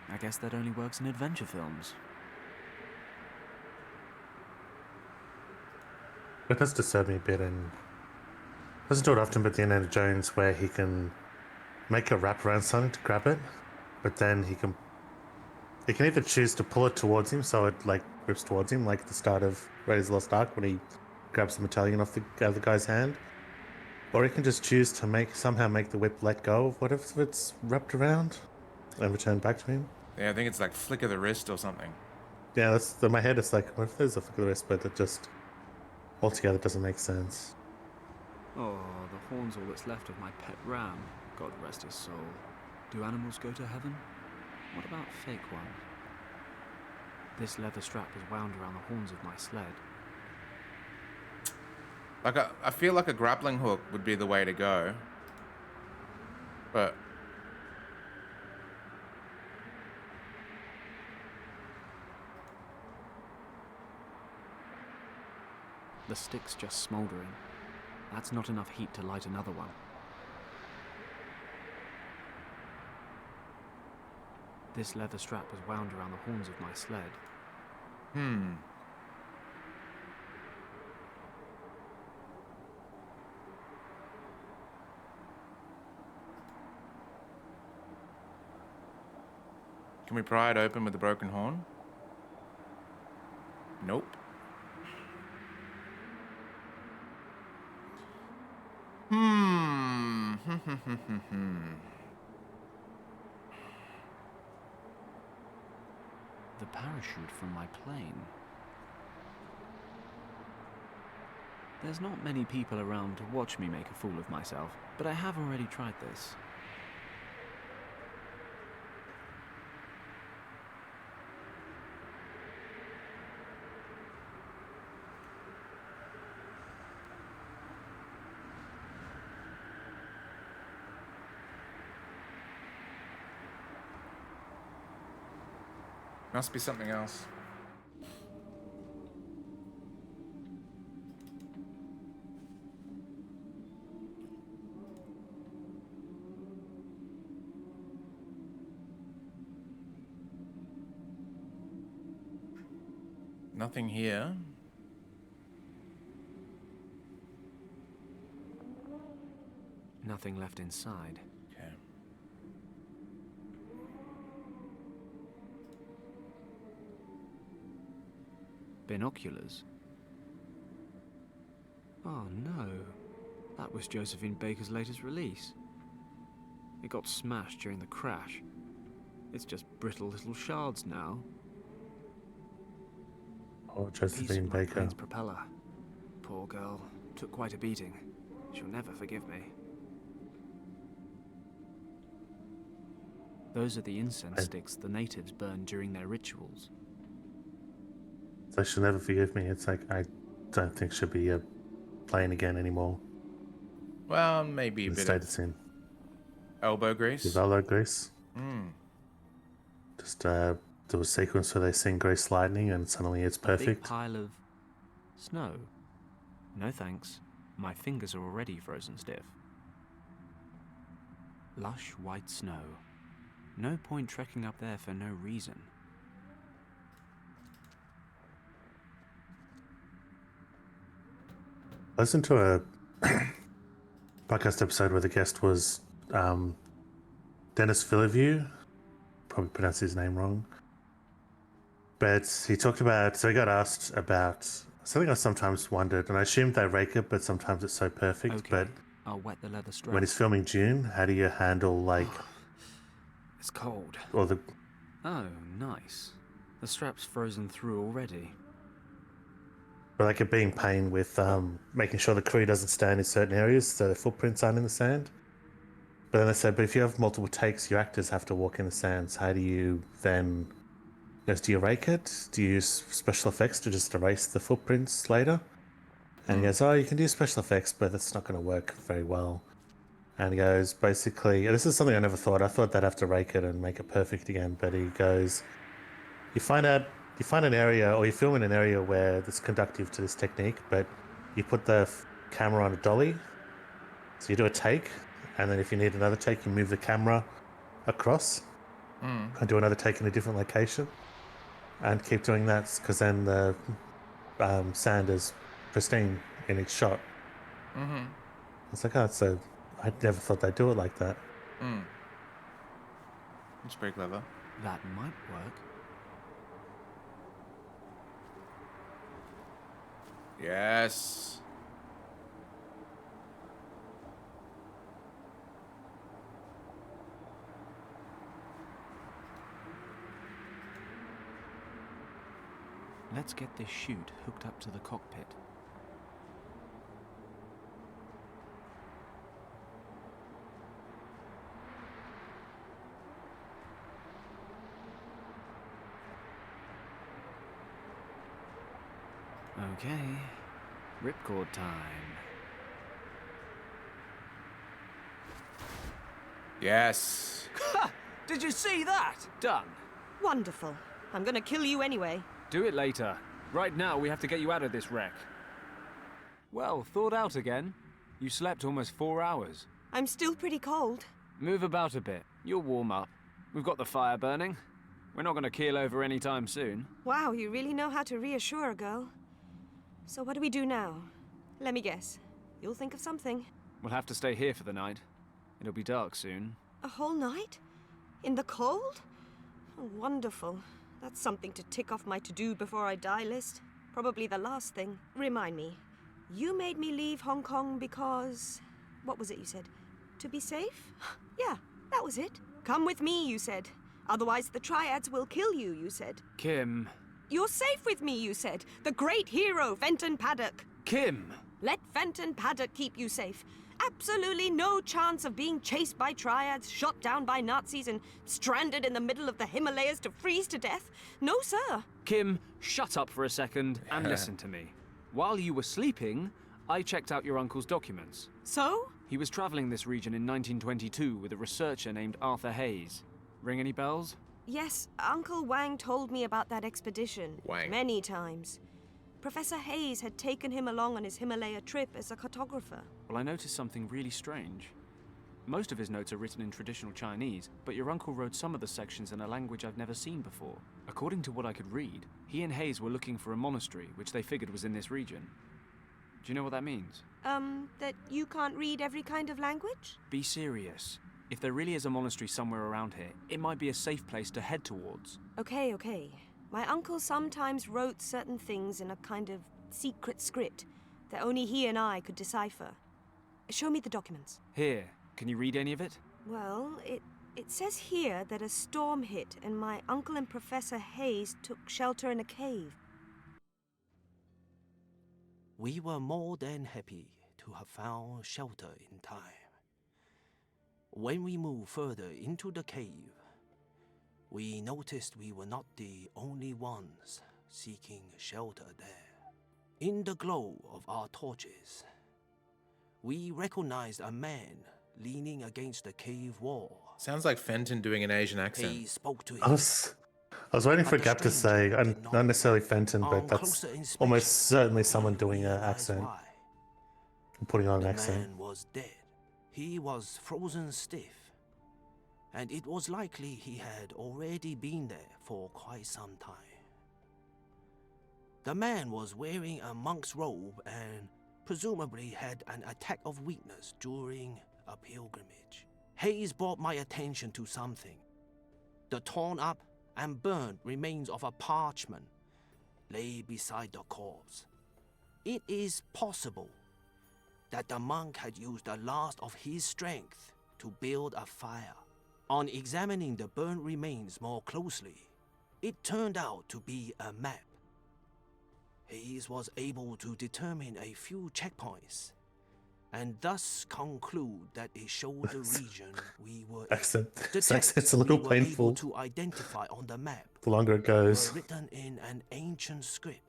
I guess that only works in adventure films. It does disturb me a bit, and doesn't do it often, but the Indiana Jones where he can make a wrap around something to grab it, but then he can either choose to pull it towards him so it like rips towards him, like at the start of Raiders of the Lost Ark when he grabs the medallion off the other guy's hand, or he can just choose to somehow make the whip let go of whatever it's wrapped around and return back to him. Yeah, I think it's like flick of the wrist or something. Yeah, that's in my head. It's like, what if there's a flick of the wrist, but it just altogether doesn't make sense. Oh, the horn's all that's left of my pet ram. God rest his soul. Do animals go to heaven? What about fake ones? This leather strap is wound around the horns of my sled. Like I feel like a grappling hook would be the way to go. But The stick's just smouldering. That's not enough heat to light another one. This leather strap is wound around the horns of my sled. Can we pry it open with a broken horn? Nope. The parachute from my plane. There's not many people around to watch me make a fool of myself, but I have already tried this. Must be something else. Nothing here. Nothing left inside. Okay. Binoculars. Oh no. That was Josephine Baker's latest release. It got smashed during the crash. It's just brittle little shards now. Oh, Piece Josephine of my Baker. plane's propeller. Poor girl. Took quite a beating. She'll never forgive me. Those are the incense sticks the natives burned during their rituals. So she'll never forgive me. It's like, I don't think she'll be playing again anymore. Well, maybe a The bit state of it's in. elbow grease. Develop Grace. Hmm. Just do a sequence where they sing Grace Lightning and suddenly it's A big perfect. pile of snow. No thanks. My fingers are already frozen stiff. Lush white snow. No point trekking up there for no reason. I listened to a podcast episode where the guest was Dennis Villeneuve. Probably pronounced his name wrong. But he talked about, so he got asked about something I sometimes wondered, and I assumed they rake it, but sometimes it's so perfect. Okay, But I'll wet the leather strap. when he's filming June, how do you handle like It's cold. all the Oh, nice. The strap's frozen through already. But like a being pain with making sure the crew doesn't stand in certain areas so their footprints aren't in the sand. But then they said, but if you have multiple takes, your actors have to walk in the sands. How do you then, do you rake it? Do you use special effects to just erase the footprints later? And he goes, oh, you can do special effects, but that's not going to work very well. And he goes, basically, this is something I never thought. I thought they'd have to rake it and make it perfect again. But he goes, you find an area, or you film in an area where it's conductive to this technique, but you put the camera on a dolly. So you do a take, and then if you need another take, you move the camera across and do another take in a different location. And keep doing that, because then the sand is pristine in each shot. Mm-hmm. It's like, oh, so I never thought they'd do it like that. It's pretty clever. That might work. Yes. Let's get this chute hooked up to the cockpit. Okay, ripcord time. Yes. Did you see that? Done. Wonderful. I'm gonna kill you anyway. Do it later. Right now, we have to get you out of this wreck. Well, thawed out again. You slept almost 4 hours. I'm still pretty cold. Move about a bit. You'll warm up. We've got the fire burning. We're not going to keel over anytime soon. Wow, you really know how to reassure a girl. So what do we do now? Let me guess. You'll think of something. We'll have to stay here for the night. It'll be dark soon. A whole night? In the cold? Oh, wonderful. That's something to tick off my to-do before I die list. Probably the last thing. Remind me, you made me leave Hong Kong because... What was it you said? To be safe? Yeah, that was it. Come with me, you said. Otherwise the Triads will kill you, you said. Kim. You're safe with me, you said. The great hero, Fenton Paddock. Kim! Let Fenton Paddock keep you safe. Absolutely no chance of being chased by triads, shot down by Nazis, and stranded in the middle of the Himalayas to freeze to death. No, sir. Kim, shut up for a second and listen to me. While you were sleeping, I checked out your uncle's documents. So? He was traveling this region in 1922 with a researcher named Arthur Hayes. Ring any bells? Yes, Uncle Wang told me about that expedition. Wang. Many times. Professor Hayes had taken him along on his Himalaya trip as a cartographer. Well, I noticed something really strange. Most of his notes are written in traditional Chinese, but your uncle wrote some of the sections in a language I've never seen before. According to what I could read, he and Hayes were looking for a monastery, which they figured was in this region. Do you know what that means? That you can't read every kind of language? Be serious. If there really is a monastery somewhere around here, it might be a safe place to head towards. Okay. My uncle sometimes wrote certain things in a kind of secret script that only he and I could decipher. Show me the documents. Here, can you read any of it? Well, it says here that a storm hit and my uncle and Professor Hayes took shelter in a cave. We were more than happy to have found shelter in time. When we moved further into the cave, we noticed we were not the only ones seeking shelter there. In the glow of our torches, we recognized a man leaning against the cave wall. Sounds like Fenton doing an Asian He accent. spoke to him. I was waiting for Gap to say, and not necessarily Fenton, but that's almost certainly someone doing an accent, putting on an accent. The man was dead. He was frozen stiff, and it was likely he had already been there for quite some time. The man was wearing a monk's robe and presumably had an attack of weakness during a pilgrimage. Hayes brought my attention to something. The torn up and burned remains of a parchment lay beside the corpse. It is possible that the monk had used the last of his strength to build a fire. On examining the burned remains more closely, it turned out to be a map. Hayes was able to determine a few checkpoints, and thus conclude that it showed the region we were in. This accent's a little we were painful. able to identify on the map The longer it goes. were written in an ancient script,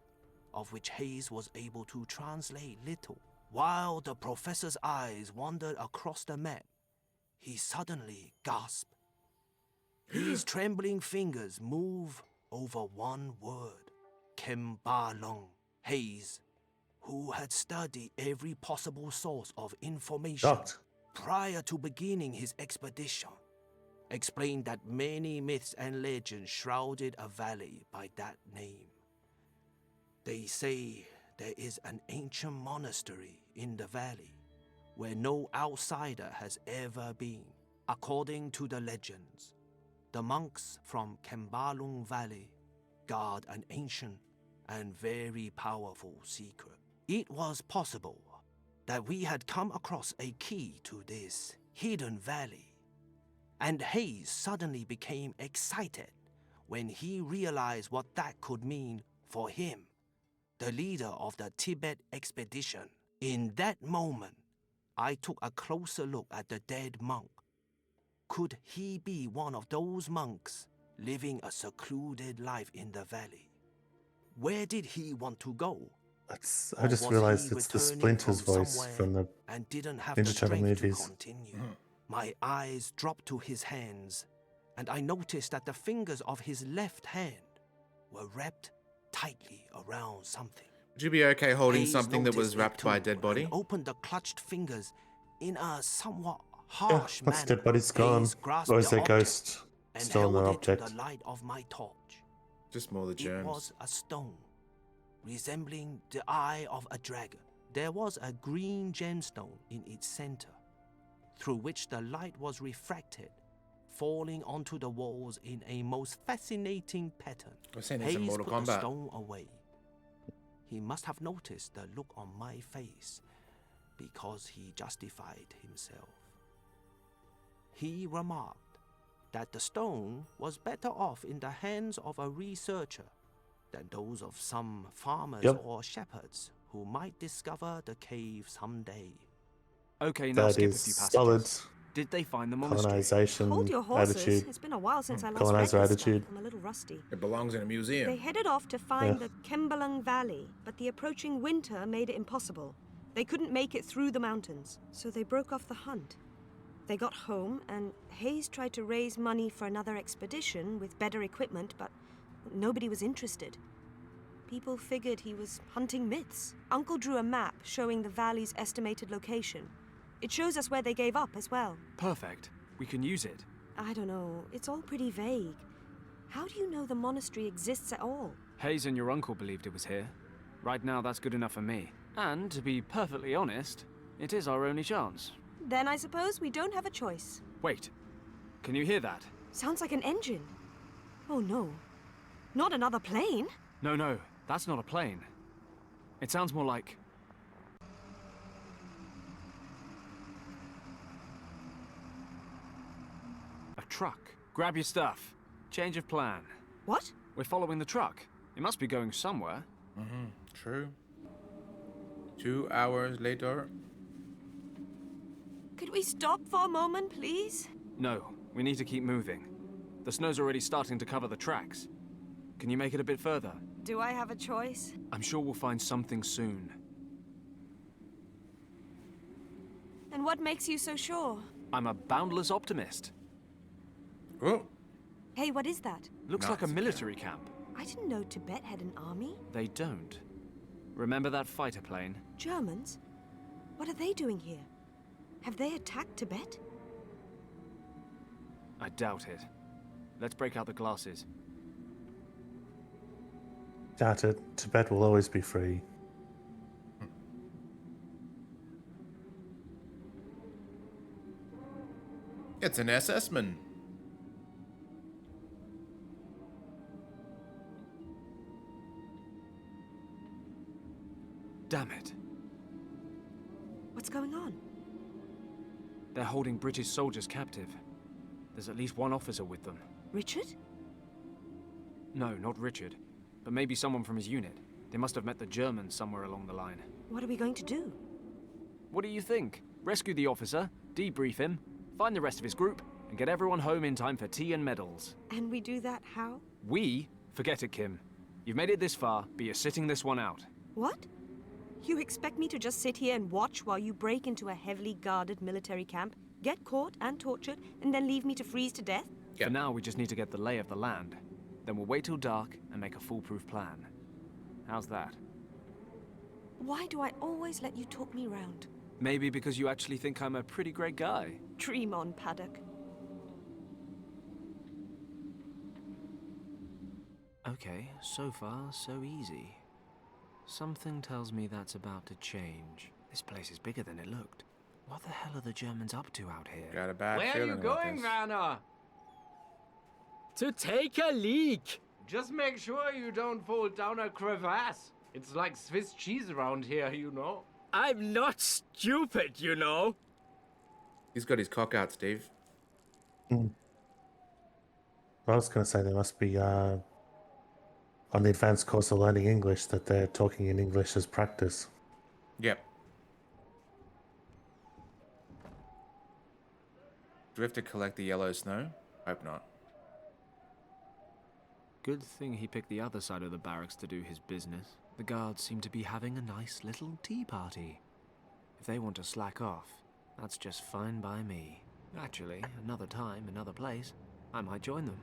of which Hayes was able to translate little. While the professor's eyes wandered across the map, he suddenly gasped. His trembling fingers moved over one word, Kembalong. Hayes, who had studied every possible source of information Shocked. prior to beginning his expedition, explained that many myths and legends shrouded a valley by that name. They say there is an ancient monastery in the valley where no outsider has ever been. According to the legends, the monks from Kembalung Valley guard an ancient and very powerful secret. It was possible that we had come across a key to this hidden valley, and Hayes suddenly became excited when he realized what that could mean for him, the leader of the Tibet expedition. In that moment, I took a closer look at the dead monk. Could he be one of those monks living a secluded life in the valley? Where did he want to go? I just realized it's the Splinter's voice from the and didn't have Ninja the Turtle strength to movies. continue. My eyes dropped to his hands, and I noticed that the fingers of his left hand were wrapped tightly around something. Would you be okay holding Hayes something that was noticed it wrapped by a too dead body? and opened the clutched fingers in a somewhat harsh once manner. the dead body's gone, Hayes grasped or is the there object ghost and still in the held it to object? the light of my torch. Just more the It germs. was a stone, resembling the eye of a dragon. There was a green gemstone in its center, through which the light was refracted, falling onto the walls in a most fascinating pattern. We're seeing this in Hayes Mortal put the Kombat. stone away. He must have noticed the look on my face, because he justified himself. He remarked that the stone was better off in the hands of a researcher than those of some farmers Yep. or shepherds who might discover the cave someday. Okay, now That skip a is few solid passages. Did they find the monastery? colonization Hold your horses. attitude. It's been a while since I last read Colonizer this attitude. stuff. I'm a little rusty. It belongs in a museum. They headed off to find Yeah. the Kembalung Valley, but the approaching winter made it impossible. They couldn't make it through the mountains, so they broke off the hunt. They got home, and Hayes tried to raise money for another expedition with better equipment, but nobody was interested. People figured he was hunting myths. Uncle drew a map showing the valley's estimated location. It shows us where they gave up as well. Perfect. We can use it. I don't know, it's all pretty vague. How do you know the monastery exists at all? Hayes and your uncle believed it was here. Right now, that's good enough for me. And to be perfectly honest, it is our only chance. Then I suppose we don't have a choice. Wait. Can you hear that? Sounds like an engine. Oh no. Not another plane? No, that's not a plane. It sounds more like... a truck. Grab your stuff. Change of plan. What? We're following the truck. It must be going somewhere. True. 2 hours later. Could we stop for a moment, please? No, we need to keep moving. The snow's already starting to cover the tracks. Can you make it a bit further? Do I have a choice? I'm sure we'll find something soon. And what makes you so sure? I'm a boundless optimist. Oh, Hey, what is that? Looks like a military camp. I didn't know Tibet had an army. They don't. Remember that fighter plane? Germans? What are they doing here? Have they attacked Tibet? I doubt it. Let's break out the glasses. Doubt it. Tibet will always be free. it's an SS-man. Damn it. What's going on? They're holding British soldiers captive. There's at least one officer with them. Richard? No, not Richard. But maybe someone from his unit. They must have met the Germans somewhere along the line. What are we going to do? What do you think? Rescue the officer, debrief him, find the rest of his group, and get everyone home in time for tea and medals. And we do that how? We? Forget it, Kim. You've made it this far, but you're sitting this one out. What? You expect me to just sit here and watch while you break into a heavily guarded military camp, get caught and tortured, and then leave me to freeze to death? Yeah. For now, we just need to get the lay of the land. Then we'll wait till dark and make a foolproof plan. How's that? Why do I always let you talk me round? Maybe because you actually think I'm a pretty great guy. Dream on, Paddock. Okay, so far, so easy. Something tells me that's about to change. This place is bigger than it looked. What the hell are the Germans up to out here? Got a bad Where are feeling you about going, this. Werner? To take a leak. Just make sure you don't fall down a crevasse. It's like Swiss cheese around here, you know. I'm not stupid, you know. He's got his cock out, Steve. I was going to say they must be on the advanced course of learning English, that they're talking in English as practice. Yep. Do we have to collect the yellow snow? Hope not. Good thing he picked the other side of the barracks to do his business. The guards seem to be having a nice little tea party. If they want to slack off, that's just fine by me. Actually, another time, another place, I might join them.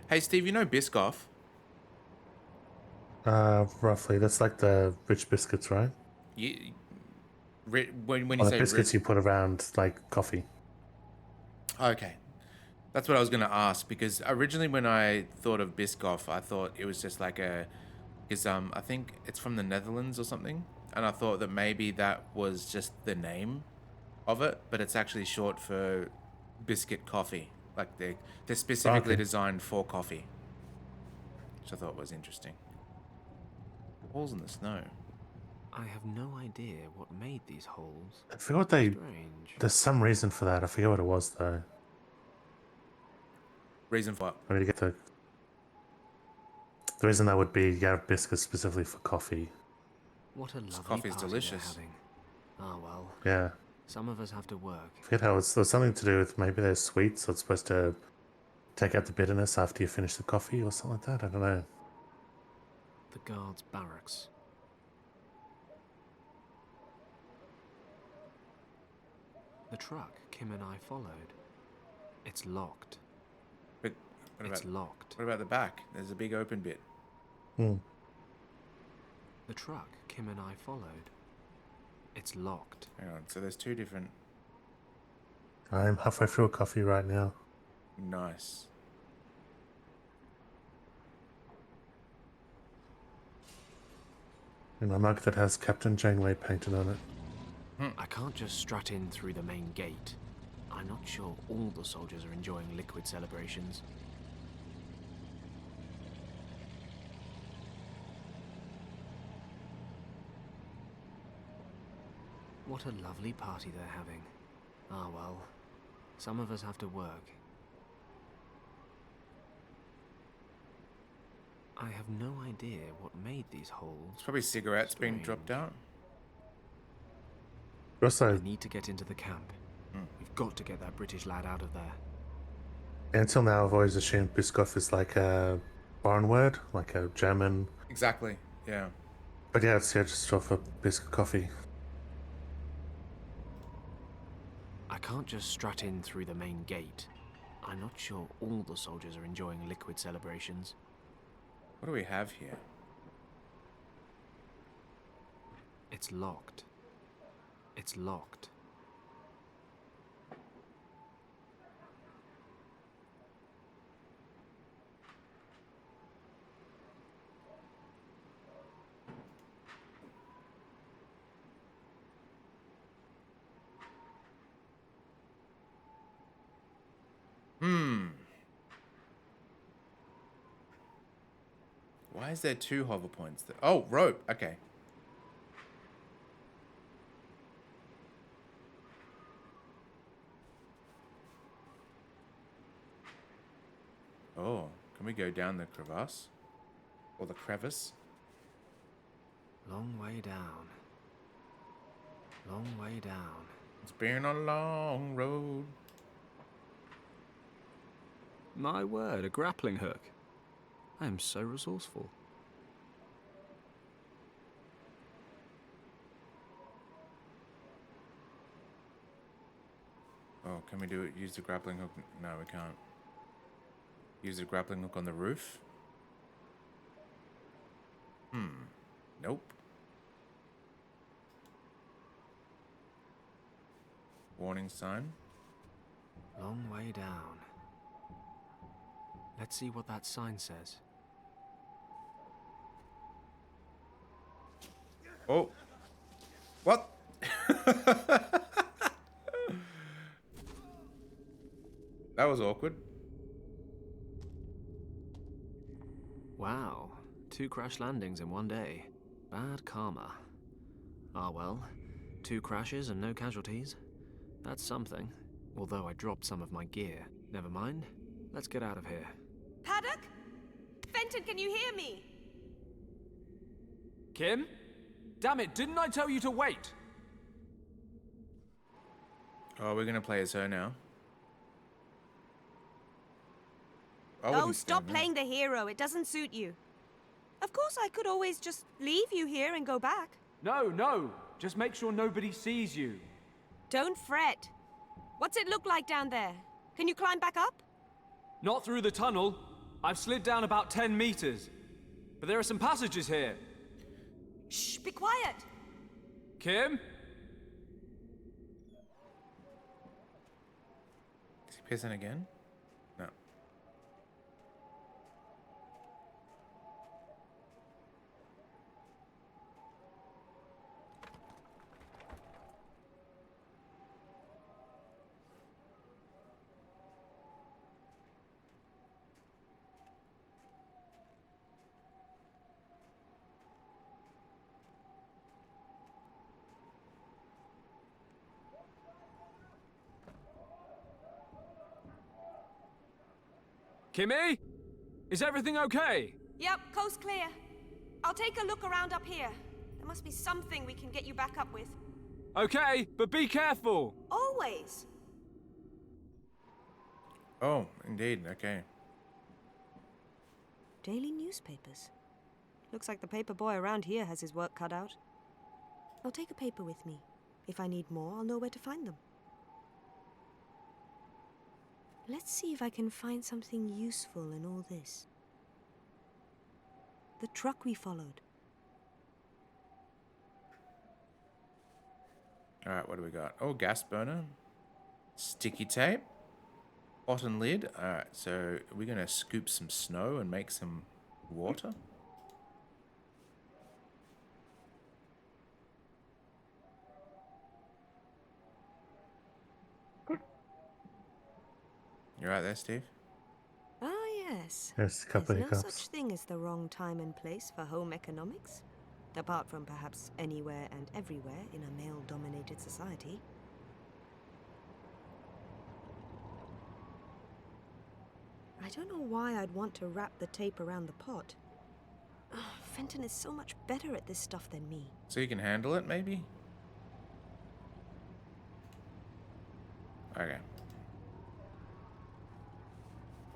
Hey, Steve, you know Biscoff? Roughly. That's like the rich biscuits, right? When you Or say the biscuits you put around, like, coffee. Okay. That's what I was going to ask, because originally when I thought of Biscoff, I thought it was just like because I think it's from the Netherlands or something, and I thought that maybe that was just the name of it, but it's actually short for biscuit coffee. Like they're specifically designed for coffee, which I thought was interesting. Holes in the snow. I have no idea what made these holes. I forget what they... Strange. There's some reason for that. I forget what it was, though. Reason for what? I mean, to get the reason that would be you have biscuits specifically for coffee. What a lovely coffee's party delicious. they're having. Ah well, Yeah. some of us have to work. I forget how there's something to do with maybe they're sweet, so it's supposed to take out the bitterness after you finish the coffee or something like that. I don't know. The guards' barracks. The truck Kim and I followed. It's locked. But what It's about locked. what about the back? There's a big open bit. Hmm. The truck Kim and I followed. It's locked. Hang on. So there's two different. I'm halfway through a coffee right now. Nice. In a mug that has Captain Janeway painted on it. I can't just strut in through the main gate. I'm not sure all the soldiers are enjoying liquid celebrations. What a lovely party they're having. Ah well, some of us have to work. I have no idea what made these holes. It's probably cigarettes being dropped out. Also, I need to get into the camp. We've got to get that British lad out of there. until now, I've always assumed Biskov is like a foreign word, like a German. Exactly. Yeah. But yeah, it's just short for biscuit coffee. I can't just strut in through the main gate. I'm not sure all the soldiers are enjoying liquid celebrations. What do we have here? It's locked. It's locked. Why is there two hover points there? Oh, rope. Okay. Oh, can we go down the crevasse? Or the crevice? Long way down. Long way down. It's been a long road. My word, a grappling hook. I am so resourceful. Oh, can we do it? Use the grappling hook? No, we can't. Use the grappling hook on the roof? Nope. Warning sign. Long way down. Let's see what that sign says. Oh. What? That was awkward. Wow, 2 crash landings in one day. Bad karma. Ah well, 2 crashes and no casualties. That's something. Although I dropped some of my gear. Never mind. Let's get out of here. Paddock? Fenton, can you hear me? Kim? Damn it, didn't I tell you to wait? Oh, we're gonna play as her now. I Oh, wouldn't stop stand there. playing the hero. It doesn't suit you. Of course, I could always just leave you here and go back. No. Just make sure nobody sees you. Don't fret. What's it look like down there? Can you climb back up? Not through the tunnel. I've slid down about 10 meters. But there are some passages here. Shh, be quiet. Kim? Is he pissing again? No. Kimmy? Is everything okay? Yep, coast clear. I'll take a look around up here. There must be something we can get you back up with. Okay, but be careful! Always. Oh, indeed. Okay. Daily newspapers. Looks like the paper boy around here has his work cut out. I'll take a paper with me. If I need more, I'll know where to find them. Let's see if I can find something useful in all this. The truck we followed. All right, what do we got? Oh, gas burner. Sticky tape. Bottom lid. All right, so we're going to scoop some snow and make some water. You right there, Steve? Ah, yes. There's a couple There's of no hiccups. such thing as the wrong time and place for home economics. Apart from perhaps anywhere and everywhere in a male-dominated society. I don't know why I'd want to wrap the tape around the pot. Fenton is so much better at this stuff than me. So you can handle it, maybe? Okay.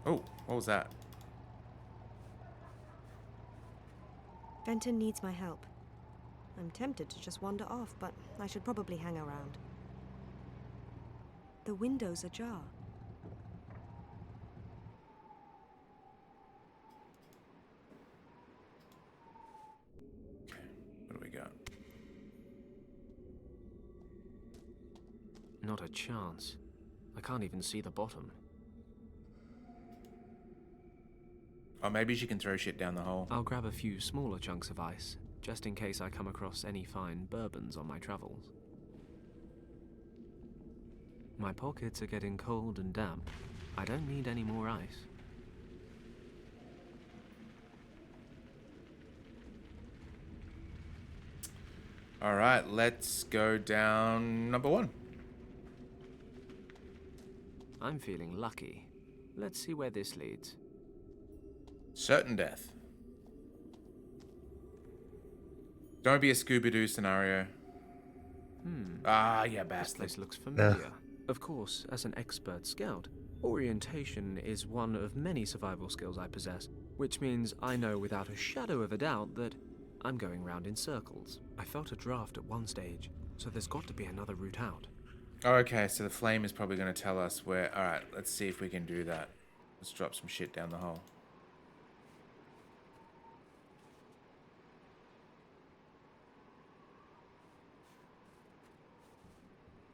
Oh, what was that? Fenton needs my help. I'm tempted to just wander off, but I should probably hang around. The window's ajar. Okay, what do we got? Not a chance. I can't even see the bottom. Oh, maybe she can throw shit down the hole. I'll grab a few smaller chunks of ice, just in case I come across any fine bourbons on my travels. My pockets are getting cold and damp. I don't need any more ice. All right, let's go down number 1. I'm feeling lucky. Let's see where this leads. Certain death. Don't be a Scooby-Doo scenario. Ah, yeah, This bastard. place looks familiar. Of course, as an expert scout, orientation is one of many survival skills I possess, which means I know without a shadow of a doubt that I'm going round in circles. I felt a draft at one stage, so there's got to be another route out. Okay, so the flame is probably going to tell us where... All right, let's see if we can do that. Let's drop some shit down the hole.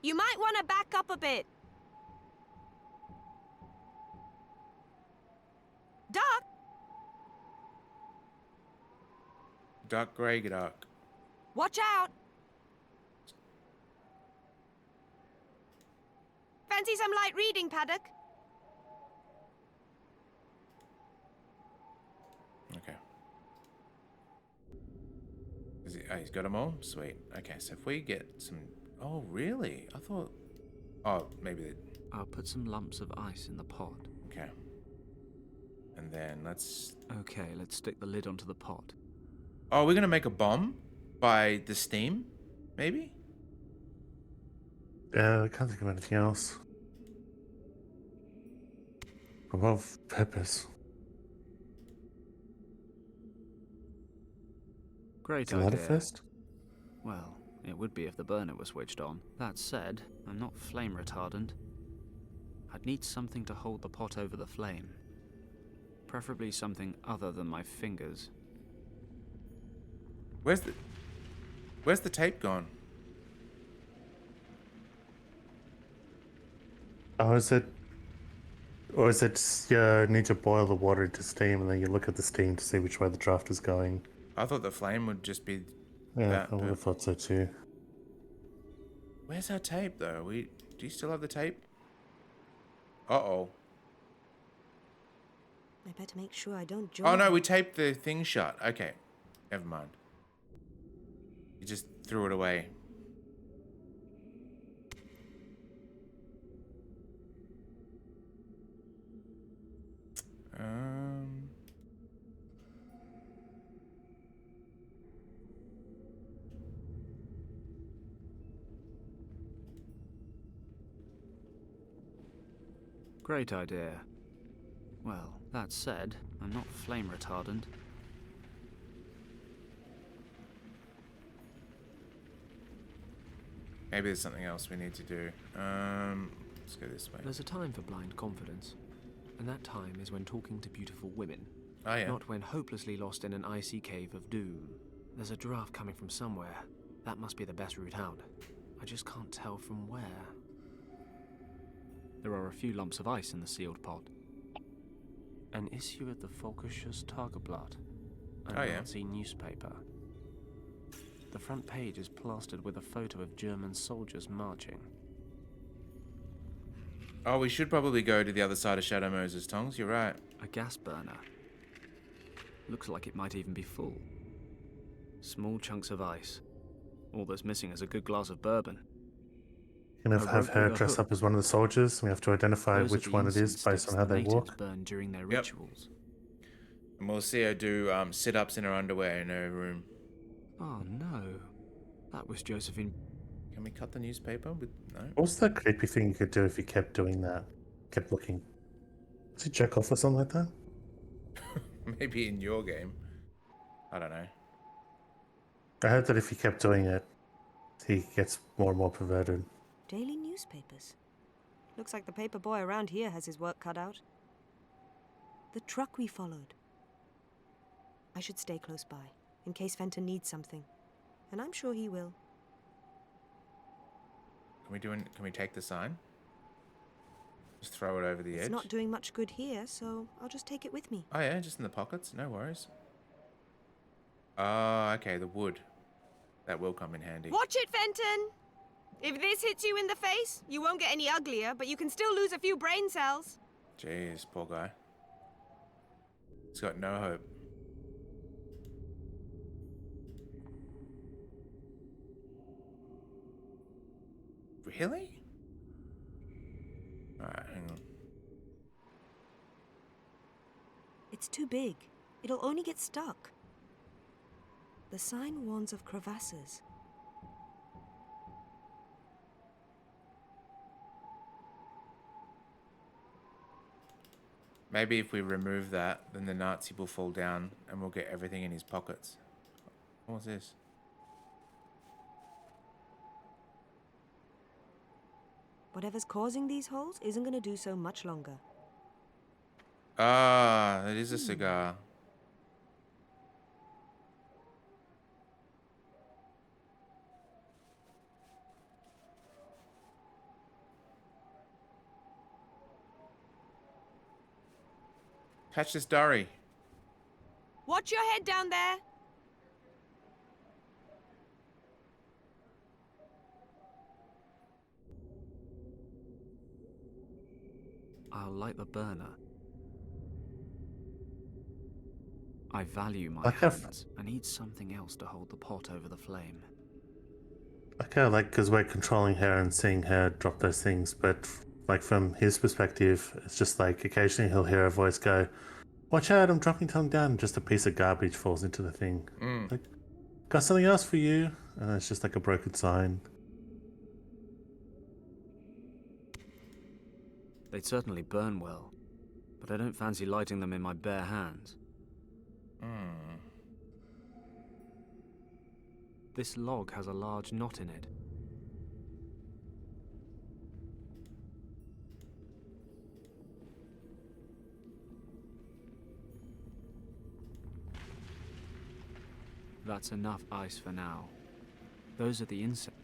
You might want to back up a bit. Duck! Duck, grey duck. Watch out! Fancy some light reading, Paddock? Okay. Is he, oh, he's got them all? Sweet. Okay, so if we get some... Oh, really? I thought... Oh, maybe... I'll put some lumps of ice in the pot. Okay. And then let's... Okay, let's stick the lid onto the pot. Oh, we're going to make a bomb by the steam? Maybe? I can't think of anything else. Above peppers. Great The ladder idea. first? Well, it would be if the burner were switched on. That said, I'm not flame retardant. I'd need something to hold the pot over the flame. Preferably something other than my fingers. Where's the tape gone? Oh, is it... Or is it you need to boil the water into steam and then you look at the steam to see which way the draft is going? I thought the flame would just be Yeah, that. I would have thought so too. Where's our tape, though? Do you still have the tape? Uh-oh. I better make sure I don't join. Oh, no, we taped the thing shut. Okay. Never mind. You just threw it away. Great idea. Well, that said, I'm not flame retardant. Maybe there's something else we need to do. Let's go this way. There's a time for blind confidence, and that time is when talking to beautiful women. Oh yeah. Not when hopelessly lost in an icy cave of doom. There's a draft coming from somewhere. That must be the best route out. I just can't tell from where. There are a few lumps of ice in the sealed pot. An issue of the Völkisches Tageblatt, a Oh, yeah. Nazi newspaper. The front page is plastered with a photo of German soldiers marching. Oh, we should probably go to the other side of Shadow Moses, Tongs. You're right. A gas burner. Looks like it might even be full. Small chunks of ice. All that's missing is a good glass of bourbon. You know, A have rope her with a dress hook. up as one of the soldiers. We have to identify Those are which the one it is incense based sticks on how the they natives walk. burn during their Yep. rituals. And we'll see her do sit-ups in her underwear in her room. Oh no. That was Josephine. Can we cut the newspaper with... No? What was the creepy thing you could do if you kept doing that? Kept looking. Does he jerk off or something like that? Maybe in your game. I don't know. I heard that if he kept doing it, he gets more and more perverted. Daily newspapers. Looks like the paper boy around here has his work cut out. The truck we followed. I should stay close by, in case Fenton needs something. And I'm sure he will. Can we take the sign? Just throw it over the edge? It's not doing much good here, so I'll just take it with me. Oh yeah, just in the pockets. No worries. Oh, okay, the wood. That will come in handy. Watch it, Fenton! If this hits you in the face, you won't get any uglier, but you can still lose a few brain cells. Jeez, poor guy. He's got no hope. Really? Alright, hang on. It's too big. It'll only get stuck. The sign warns of crevasses. Maybe if we remove that, then the Nazi will fall down and we'll get everything in his pockets. What's this? Whatever's causing these holes isn't going to do so much longer. Ah, it is a cigar. Catch this Dory. Watch your head down there! I'll light the burner. I value my I have- hands. I need something else to hold the pot over the flame. I kind of like because we're controlling her and seeing her drop those things, but like from his perspective, it's just like occasionally he'll hear a voice go, "Watch out! I'm dropping something down." And just a piece of garbage falls into the thing. Like, got something else for you, and it's just like a broken sign. They'd certainly burn well, but I don't fancy lighting them in my bare hands. This log has a large knot in it. That's enough ice for now. Those are the insects.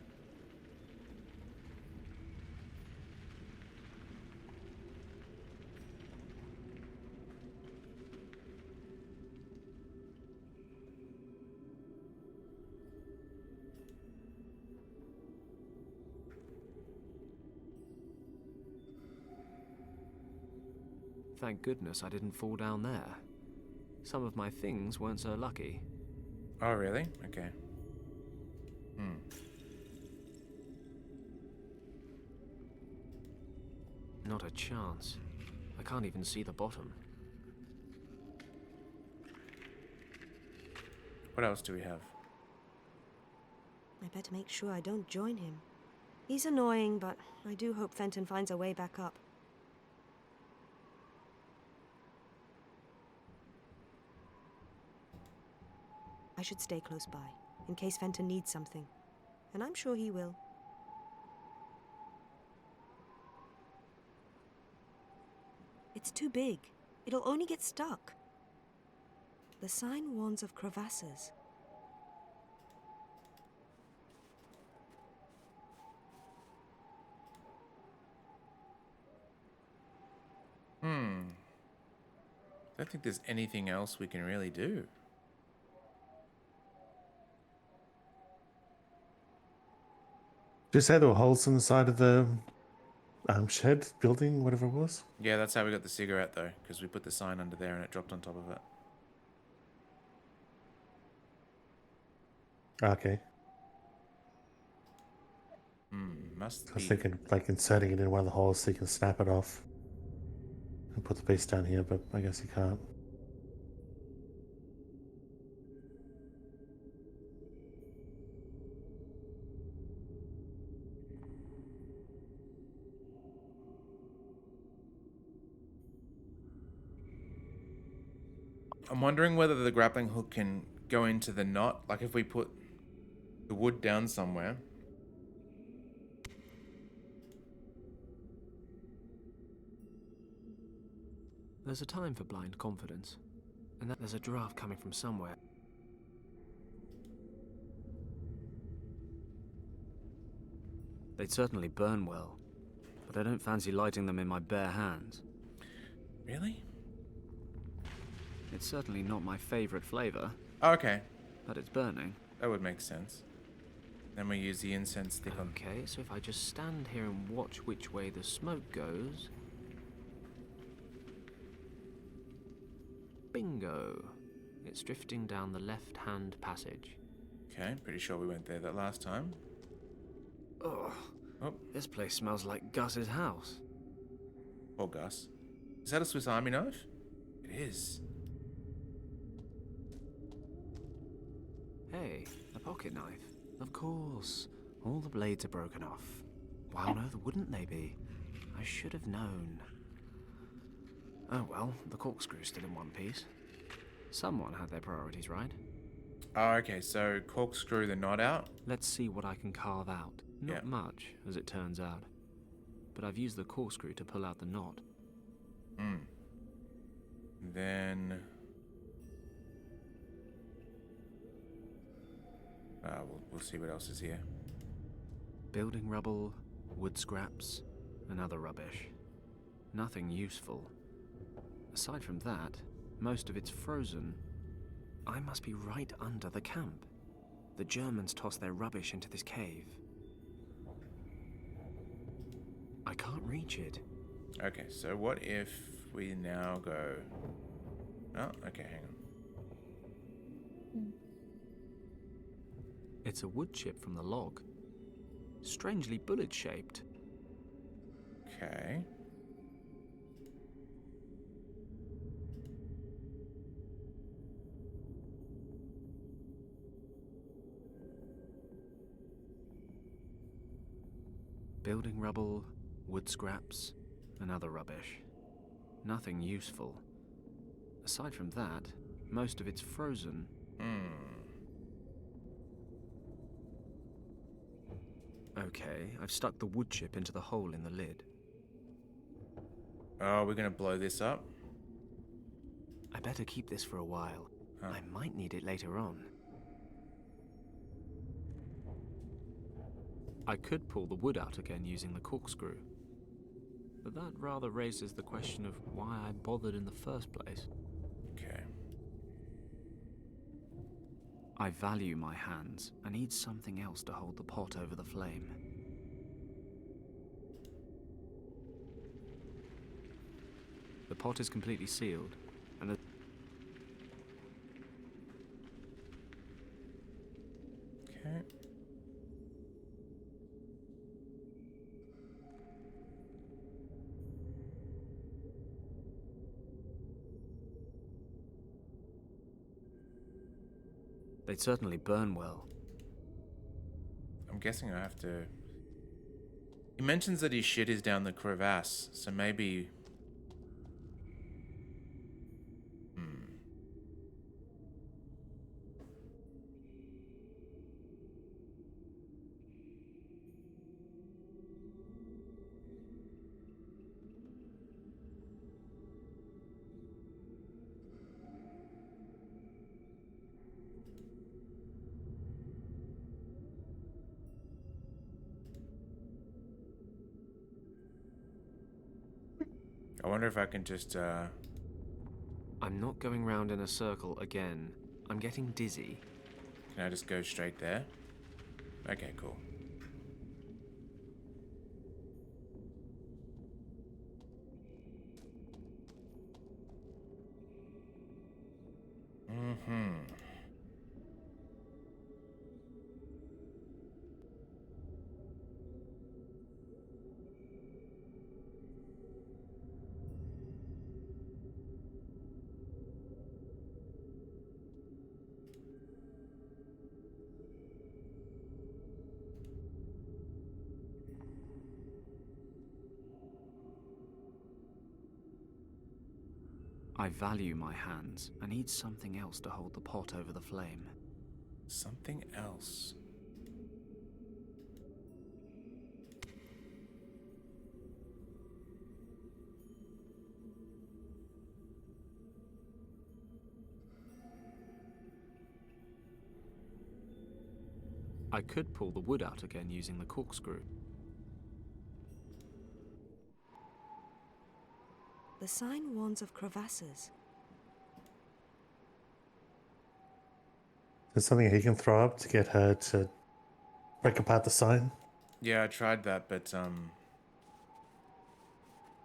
Thank goodness I didn't fall down there. Some of my things weren't so lucky. Oh, really? Okay. Not a chance. I can't even see the bottom. What else do we have? I better make sure I don't join him. He's annoying, but I do hope Fenton finds a way back up. I should stay close by, in case Fenton needs something. And I'm sure he will. It's too big. It'll only get stuck. The sign warns of crevasses. I don't think there's anything else we can really do. Did you say there were holes in the side of the shed, building, whatever it was? Yeah, that's how we got the cigarette, though, because we put the sign under there and it dropped on top of it. Okay. Must I was be. thinking like inserting it in one of the holes so you can snap it off and put the piece down here, but I guess you can't. I'm wondering whether the grappling hook can go into the knot. Like if we put the wood down somewhere. There's a time for blind confidence, and that there's a draft coming from somewhere. They'd certainly burn well, but I don't fancy lighting them in my bare hands. Really? It's certainly not my favorite flavor. Okay. But it's burning. That would make sense. Then we use the incense stick on. Okay, so if I just stand here and watch which way the smoke goes... Bingo! It's drifting down the left-hand passage. Okay, pretty sure we went there that last time. Ugh. Oh. This place smells like Gus's house. Poor Gus. Is that a Swiss Army knife? It is. Hey, a pocket knife. Of course. All the blades are broken off. Why on earth wouldn't they be? I should have known. Oh well, the corkscrew's still in one piece. Someone had their priorities right. Oh, okay, so corkscrew the knot out. Let's see what I can carve out. Not much, as it turns out. But I've used the corkscrew to pull out the knot. Then... we'll see what else is here. Building rubble, wood scraps, and other rubbish. Nothing useful. Aside from that, most of it's frozen. I must be right under the camp. The Germans tossed their rubbish into this cave. I can't reach it. Okay, so what if we now go... Oh, okay, hang on. It's a wood chip from the log. Strangely bullet-shaped. Okay. Building rubble, wood scraps, and other rubbish. Nothing useful. Aside from that, most of it's frozen. Okay, I've stuck the wood chip into the hole in the lid. Oh, we're gonna blow this up? I better keep this for a while. Huh. I might need it later on. I could pull the wood out again using the corkscrew. But that rather raises the question of why I bothered in the first place. Okay. I value my hands. I need something else to hold the pot over the flame. The pot is completely sealed, and Okay. they'd certainly burn well. I'm guessing I have to... He mentions that his shit is down the crevasse, so maybe... I wonder if I can just, I'm not going round in a circle again. I'm getting dizzy. Can I just go straight there? Okay, cool. I value my hands. I need something else to hold the pot over the flame. Something else. I could pull the wood out again using the corkscrew. The sign warns of crevasses. There's something he can throw up to get her to break apart the sign. Yeah, I tried that, but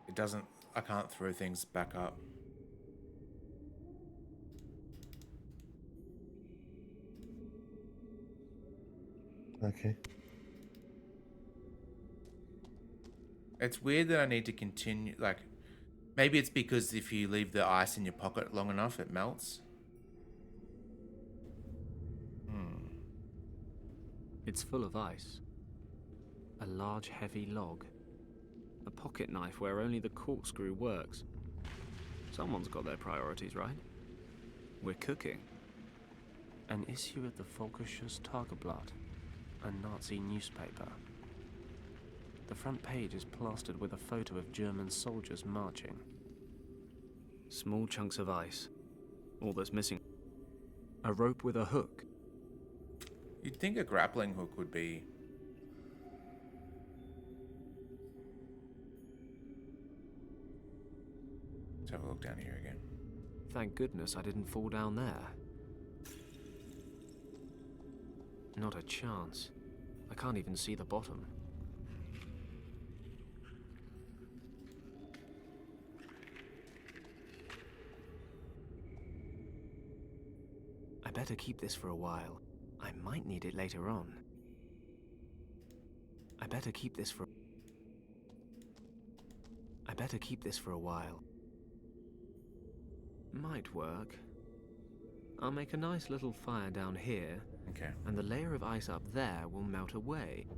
it doesn't. I can't throw things back up. Okay. It's weird that I need to continue. Like, maybe it's because if you leave the ice in your pocket long enough, it melts. It's full of ice. A large, heavy log. A pocket knife where only the corkscrew works. Someone's got their priorities right. We're cooking. An issue of the Völkisches Tageblatt, a Nazi newspaper. The front page is plastered with a photo of German soldiers marching. Small chunks of ice. All that's missing. A rope with a hook. You'd think a grappling hook would be. Let's have a look down here again. Thank goodness I didn't fall down there. Not a chance. I can't even see the bottom. I better keep this for a while. I might need it later on. I better keep this for a while. Might work. I'll make a nice little fire down here. Okay. And the layer of ice up there will melt away.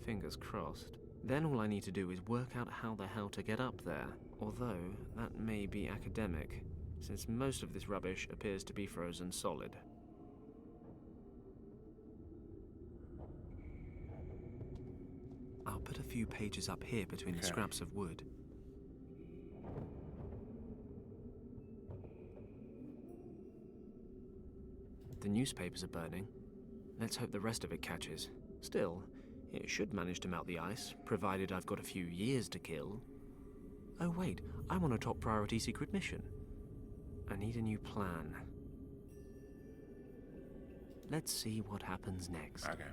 Fingers crossed. Then all I need to do is work out how the hell to get up there. Although, that may be academic, since most of this rubbish appears to be frozen solid. I'll put a few pages up here between the scraps of wood. The newspapers are burning. Let's hope the rest of it catches. Still, it should manage to melt the ice, provided I've got a few years to kill. Oh wait, I'm on a top priority secret mission. I need a new plan. Let's see what happens next. Okay.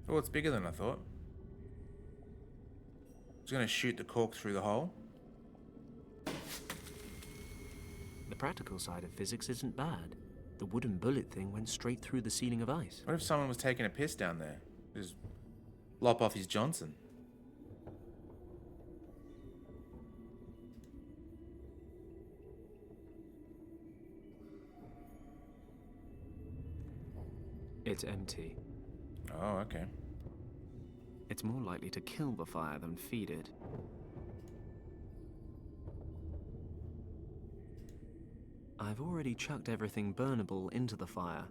Oh, it's bigger than I thought. I was gonna shoot the cork through the hole. The practical side of physics isn't bad. The wooden bullet thing went straight through the ceiling of ice. What if someone was taking a piss down there? Just lop off his Johnson. It's empty. Oh, okay. It's more likely to kill the fire than feed it. I've already chucked everything burnable into the fire.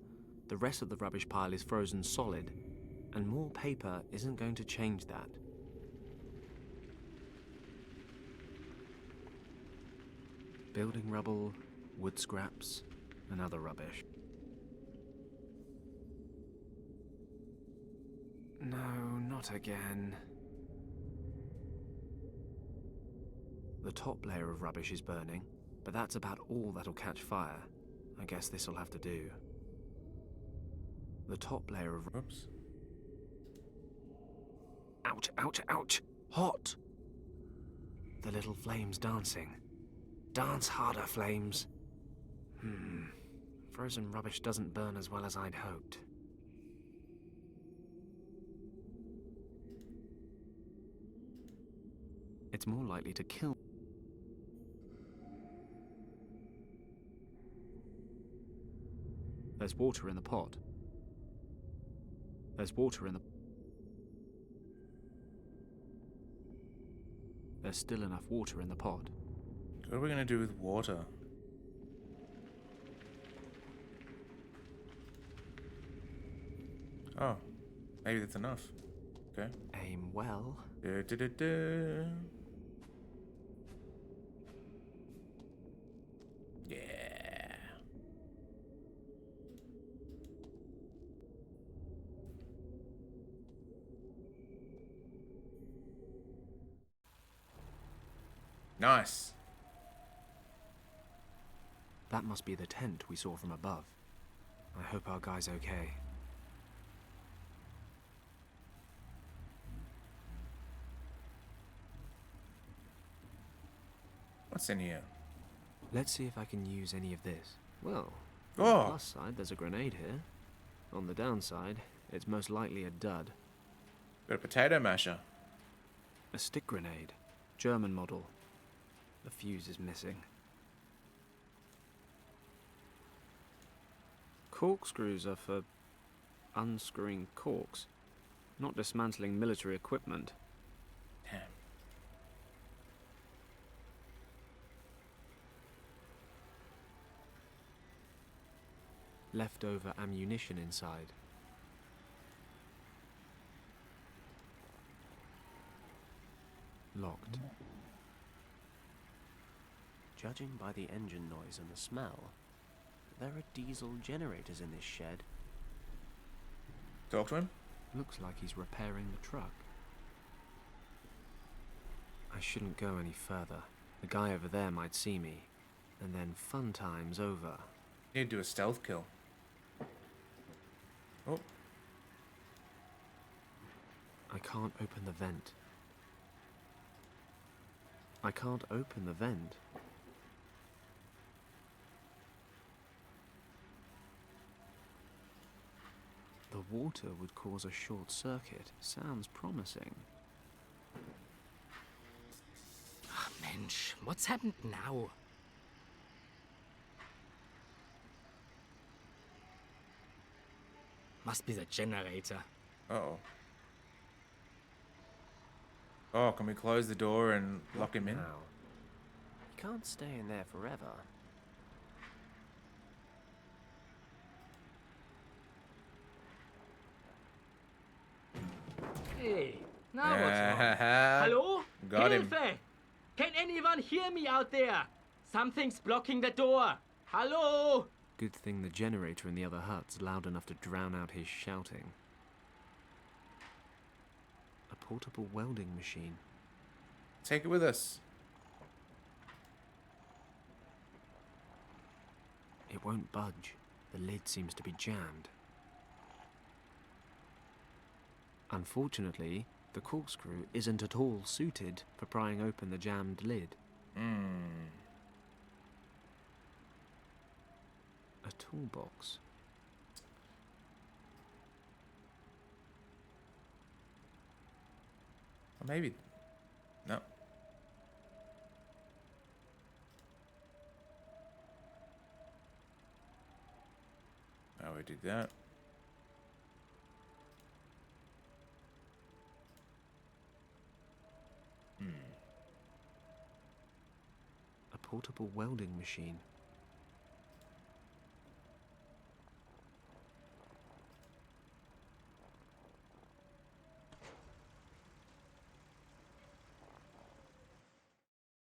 The rest of the rubbish pile is frozen solid, and more paper isn't going to change that. Building rubble, wood scraps, and other rubbish. No, not again. The The top layer of rubbish is burning, but that's about all that'll catch fire. I guess this'll have to do. The top layer of... Oops. Ouch, ouch, ouch! Hot! The little flames dancing. Dance harder, flames. Frozen rubbish doesn't burn as well as I'd hoped. It's more likely to kill. There's water in the pot. There's water in the... There's still enough water in the pot. What are we gonna do with water? Oh, maybe that's enough. Okay. Aim well. Du-du-du-du. Yeah. Nice. That must be the tent we saw from above. I hope our guy's okay. What's in here? Let's see if I can use any of this. Well, on Oh. the plus side, there's a grenade here. On the downside, it's most likely a dud. Got a potato masher. A stick grenade. German model. The fuse is missing. Corkscrews are for unscrewing corks, not dismantling military equipment. Damn. Leftover ammunition inside. Locked. Judging by the engine noise and the smell, there are diesel generators in this shed. Talk to him? Looks like he's repairing the truck. I shouldn't go any further. The guy over there might see me, and then fun time's over. You need to do a stealth kill. Oh. I can't open the vent. I can't open the vent. The water would cause a short circuit. Sounds promising. Ach, Mensch, what's happened now? Must be the generator. Uh-oh. Oh, can we close the door and lock him in? Now, you can't stay in there forever. Hey, now what's wrong? Hello? Got him. Hilfe! Can anyone hear me out there? Something's blocking the door. Hello? Good thing the generator in the other hut's loud enough to drown out his shouting. A portable welding machine. Take it with us. It won't budge. The lid seems to be jammed. Unfortunately, the corkscrew isn't at all suited for prying open the jammed lid. A toolbox. Or maybe... No. Oh, we did that. A portable welding machine.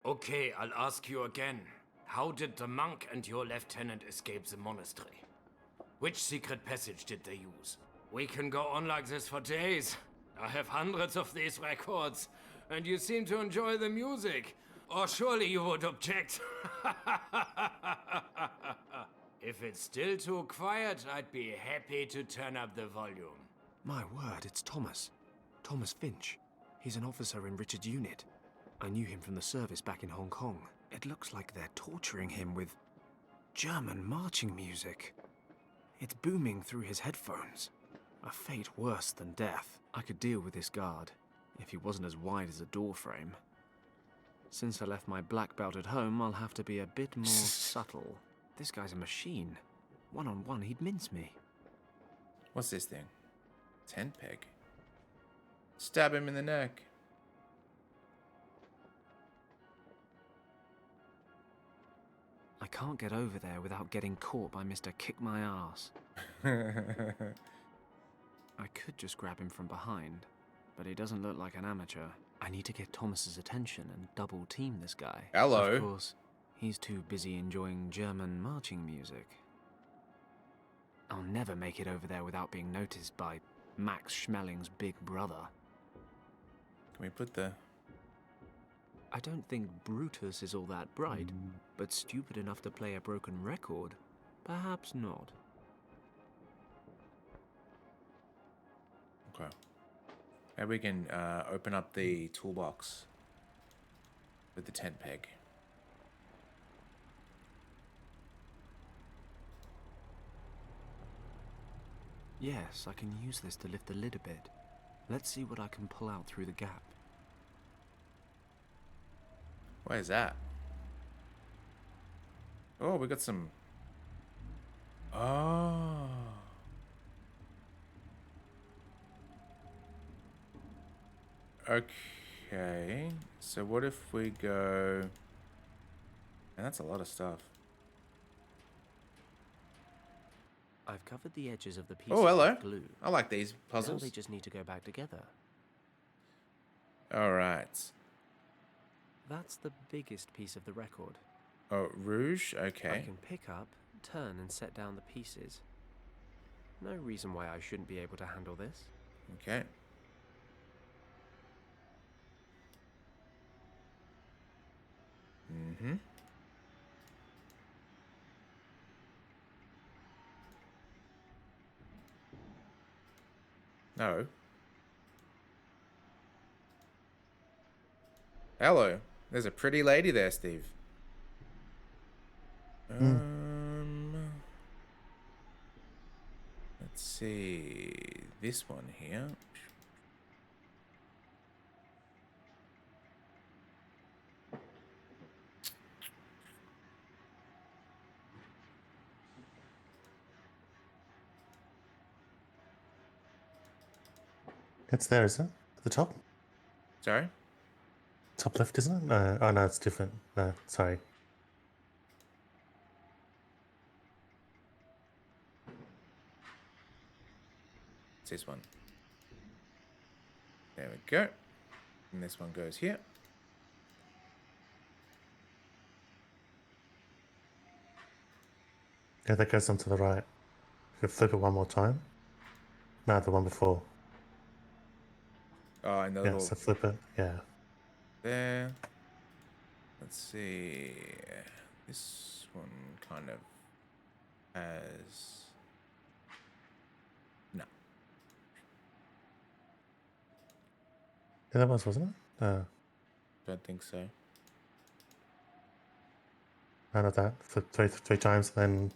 Okay, I'll ask you again. How did the monk and your lieutenant escape the monastery? Which secret passage did they use? We can go on like this for days. I have hundreds of these records, and you seem to enjoy the music. Or surely you would object. If it's still too quiet, I'd be happy to turn up the volume. My word, it's Thomas. Thomas Finch. He's an officer in Richard's unit. I knew him from the service back in Hong Kong. It looks like they're torturing him with German marching music. It's booming through his headphones. A fate worse than death. I could deal with this guard, if he wasn't as wide as a door frame. Since I left my black belt at home, I'll have to be a bit more subtle. This guy's a machine. One-on-one, he'd mince me. What's this thing? Tent peg. Stab him in the neck. I can't get over there without getting caught by Mr. Kick My Ass. I could just grab him from behind, but he doesn't look like an amateur. I need to get Thomas's attention and double team this guy. Hello. Of course, he's too busy enjoying German marching music. I'll never make it over there without being noticed by Max Schmeling's big brother. Can we put the... I don't think Brutus is all that bright, but stupid enough to play a broken record? Perhaps not. Okay. Maybe we can open up the toolbox with the tent peg. Yes, I can use this to lift the lid a bit. Let's see what I can pull out through the gap. Where's that? Oh, we got some... Oh. Okay. So what if we go... And that's a lot of stuff. I've covered the edges of the pieces Oh, hello. with glue. I like these Now puzzles. they just need to go back together. All right. That's the biggest piece of the record. Oh, rouge. I Okay. can pick up, turn, and set down the pieces. No reason why I shouldn't be able to handle this. Okay. Mm-hmm. No. Hello. There's a pretty lady there, Steve. Let's see. This one here. It's there, isn't it? At the top? Sorry? Top left, isn't it? No. Oh, no, it's different. No, sorry. It's this one. There we go. And this one goes here. Yeah, that goes on to the right. You can flip it one more time. No, the one before. Oh, and the Yeah, little so flip it. Yeah. there. Let's see. This one kind of has... No. Yeah, that was, wasn't it? Don't think so. No, not that. Flip three times, then...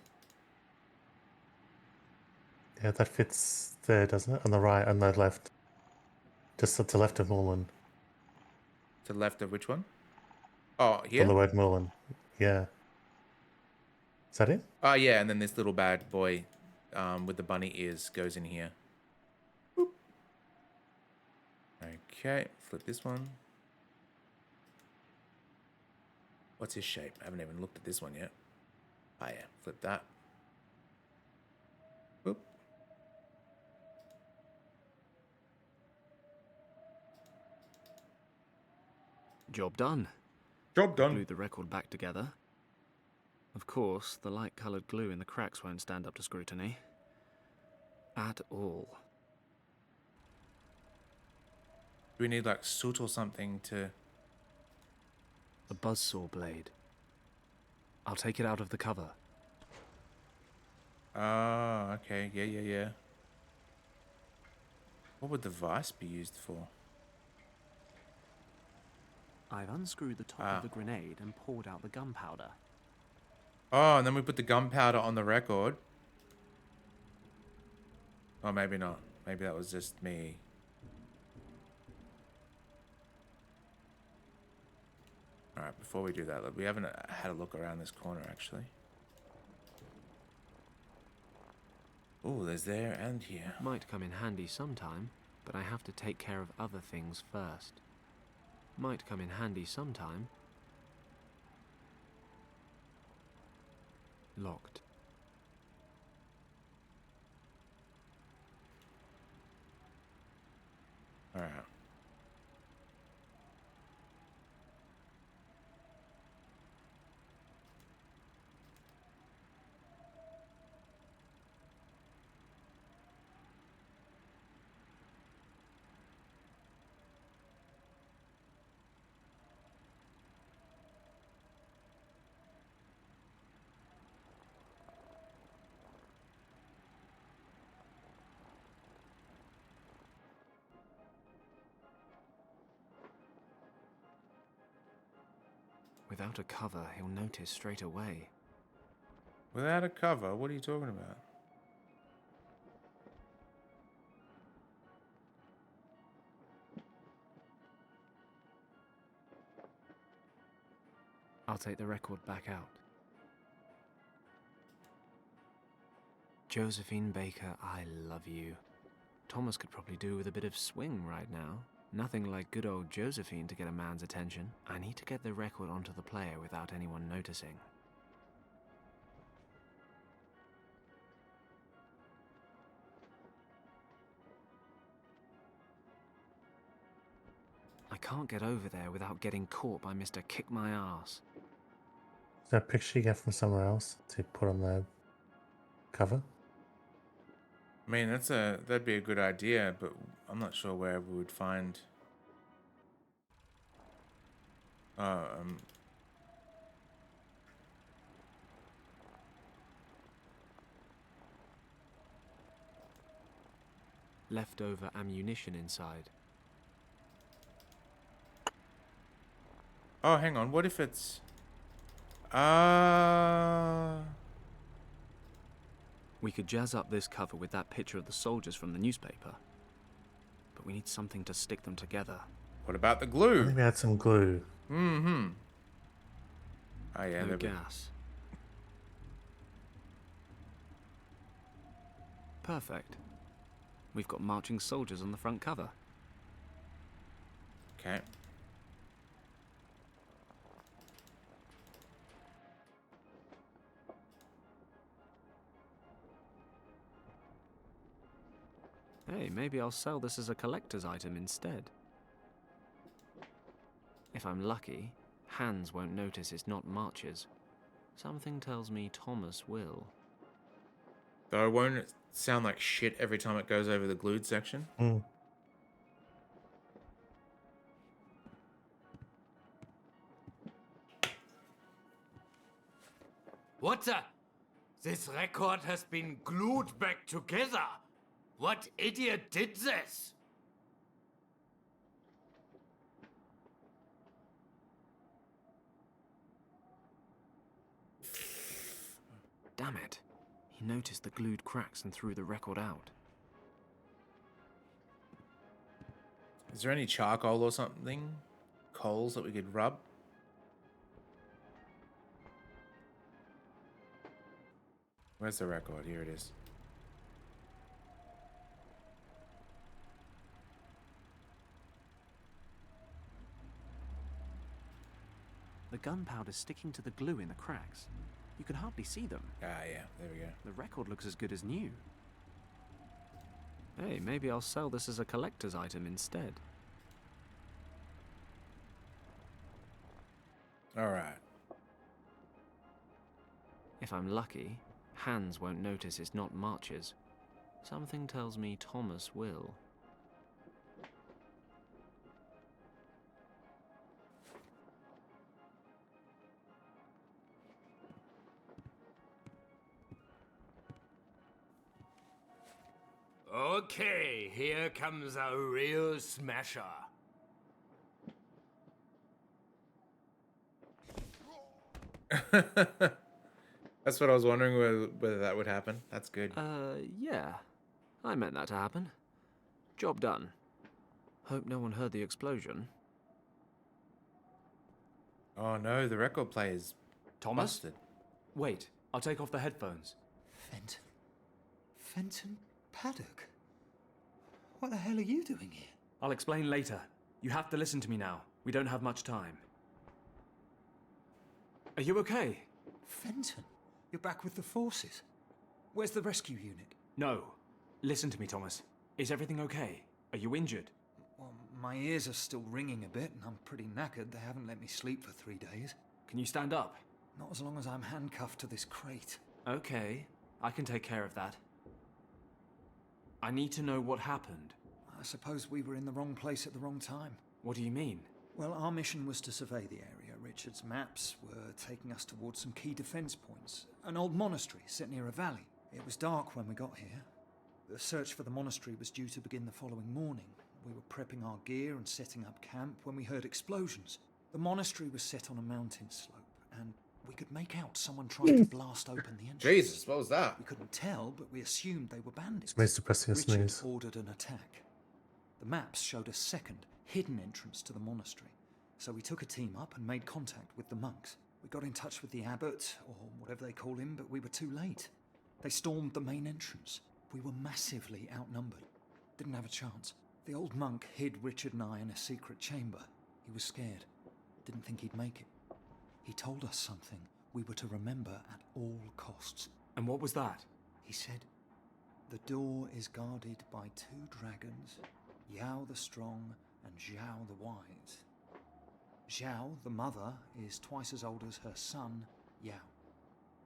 Yeah, that fits there, doesn't it? On the right and the left. Just to the left of Moreland. To the left of which one? Oh, here? On the word Moreland. Yeah. Is that it? Oh, yeah, and then this little bad boy with the bunny ears goes in here. Boop. Okay, flip this one. What's his shape? I haven't even looked at this one yet. Oh, yeah, flip that. Boop. Job done. Job done. Glued the record back together. Of course, the light-coloured glue in the cracks won't stand up to scrutiny. At all. Do we need like soot or something to A buzzsaw blade. I'll take it out of the cover. Oh, okay. Yeah. What would the vice be used for? I've unscrewed the top of the grenade and poured out the gunpowder. Oh, and then we put the gunpowder on the record. Oh, maybe not. Maybe that was just me. Alright, before we do that, look, we haven't had a look around this corner, actually. Oh, there's there and here. Might come in handy sometime, but I have to take care of other things first. Might come in handy sometime. Locked. Alright. Without a cover, he'll notice straight away. Without a cover? What are you talking about? I'll take the record back out. Josephine Baker, I love you. Thomas could probably do with a bit of swing right now. Nothing like good old Josephine to get a man's attention. I need to get the record onto the player without anyone noticing. I can't get over there without getting caught by Mr. Kick My Ass. Is that picture you get from somewhere else to put on the cover? I mean, that'd be a good idea, but I'm not sure where we would find. Leftover ammunition inside. Oh, hang on. What if it's? We could jazz up this cover with that picture of the soldiers from the newspaper. But we need something to stick them together. What about the I glue? think we had some glue. Mm-hmm. Oh yeah, No there we go. gas. Perfect. We've got marching soldiers on the front cover. Okay. Hey, maybe I'll sell this as a collector's item instead. If I'm lucky, Hans won't notice it's not marches. Something tells me Thomas will. Though, won't it sound like shit every time it goes over the glued section? Mm. What the? This record has been glued back together. What idiot did this? Damn it. He noticed the glued cracks and threw the record out. Is there any charcoal or something? Coals that we could rub? Where's the record? Here it is. The gunpowder's sticking to the glue in the cracks. You can hardly see them. Ah, yeah. There we go. The record looks as good as new. Hey, maybe I'll sell this as a collector's item instead. Alright. If I'm lucky, Hans won't notice it's not marches. Something tells me Thomas will. Okay, here comes a real smasher. That's what I was wondering whether that would happen. That's good. Yeah. I meant that to happen. Job done. Hope no one heard the explosion. Oh no, the record player's Thomas? busted. Wait, I'll take off the headphones. Fenton Paddock? What the hell are you doing here? I'll explain later. You have to listen to me now. We don't have much time. Are you okay? Fenton? You're back with the forces. Where's the rescue unit? No. Listen to me, Thomas. Is everything okay? Are you injured? Well, my ears are still ringing a bit, and I'm pretty knackered. They haven't let me sleep for 3 days. Can you stand up? Not as long as I'm handcuffed to this crate. Okay. I can take care of that. I need to know what happened. I suppose we were in the wrong place at the wrong time. What do you mean? Well, our mission was to survey the area. Richard's maps were taking us towards some key defense points. An old monastery set near a valley. It was dark when we got here. The search for the monastery was due to begin the following morning. We were prepping our gear and setting up camp when we heard explosions. The monastery was set on a mountain slope, and we could make out someone trying to blast open the entrance. Jesus, what was that? We couldn't tell, but we assumed they were bandits. It's most depressing as Richard news. ordered an attack. The maps showed a second, hidden entrance to the monastery, so we took a team up and made contact with the monks. We got in touch with the abbot, or whatever they call him, but we were too late. They stormed the main entrance. We were massively outnumbered. Didn't have a chance. The old monk hid Richard and I in a secret chamber. He was scared. Didn't think he'd make it. He told us something we were to remember at all costs. And what was that? He said, "The door is guarded by 2 dragons, Yao the Strong and Zhao the Wise. Zhao, the mother, is twice as old as her son, Yao."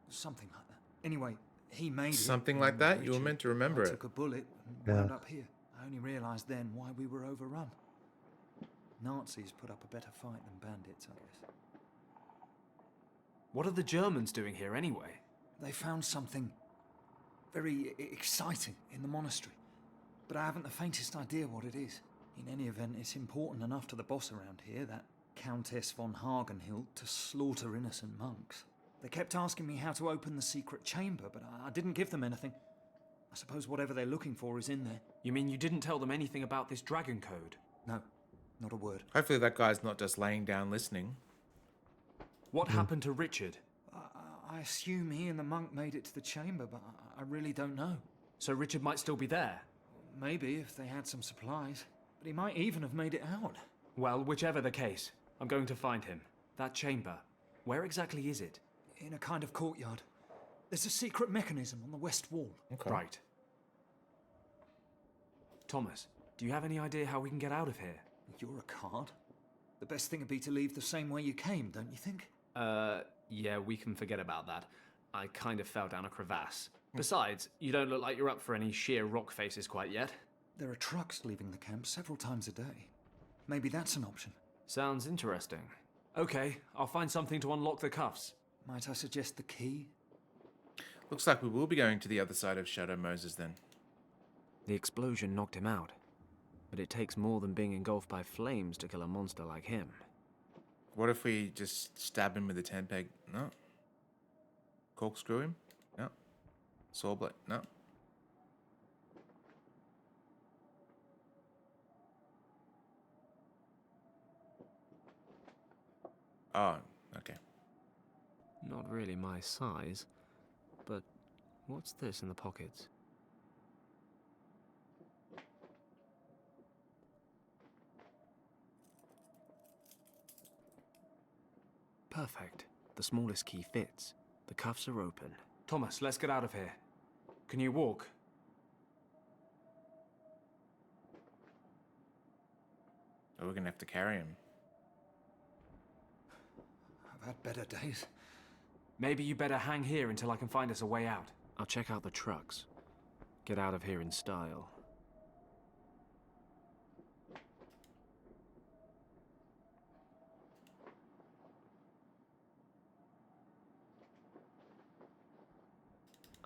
Something like that. Anyway, he made it. Something like and that? You were Richard, meant to remember I it. took a bullet and Yeah. wound up here. I only realised then why we were overrun. Nazis put up a better fight than bandits, I guess. What are the Germans doing here anyway? They found something very exciting in the monastery, but I haven't the faintest idea what it is. In any event, it's important enough to the boss around here, that Countess von Hagenhild, to slaughter innocent monks. They kept asking me how to open the secret chamber, but I didn't give them anything. I suppose whatever they're looking for is in there. You mean you didn't tell them anything about this dragon code? No, not a word. Hopefully that guy's not just laying down listening. What happened to Richard? I assume he and the monk made it to the chamber, but I really don't know. So Richard might still be there? Maybe if they had some supplies, but he might even have made it out. Well, whichever the case, I'm going to find him. That chamber. Where exactly is it? In a kind of courtyard. There's a secret mechanism on the west wall. Okay. Right. Thomas, do you have any idea how we can get out of here? You're a card. The best thing would be to leave the same way you came, don't you think? Yeah, we can forget about that. I kind of fell down a crevasse. Besides, you don't look like you're up for any sheer rock faces quite yet. There are trucks leaving the camp several times a day. Maybe that's an option. Sounds interesting. Okay, I'll find something to unlock the cuffs. Might I suggest the key? Looks like we will be going to the other side of Shadow Moses then. The explosion knocked him out, but it takes more than being engulfed by flames to kill a monster like him. What if we just stab him with a 10 peg? No. Corkscrew him? No. Saw blade? No. Oh, okay. Not really my size, but what's this in the pockets? Perfect. The smallest key fits. The cuffs are open. Thomas, let's get out of here. Can you walk? Oh, we're gonna have to carry him. I've had better days. Maybe you better hang here until I can find us a way out. I'll check out the trucks. Get out of here in style.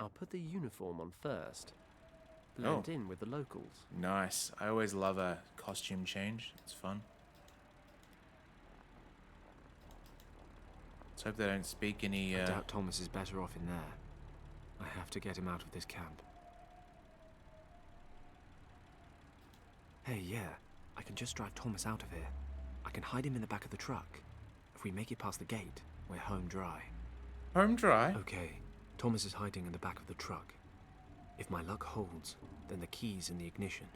I'll put the uniform on first. blend in with the locals. Nice. I always love a costume change. It's fun. Let's hope they don't speak any... I doubt Thomas is better off in there. I have to get him out of this camp. Hey, yeah. I can just drive Thomas out of here. I can hide him in the back of the truck. If we make it past the gate, we're home dry. Home dry? Okay. Thomas is hiding in the back of the truck. If my luck holds, then the key's in the ignition.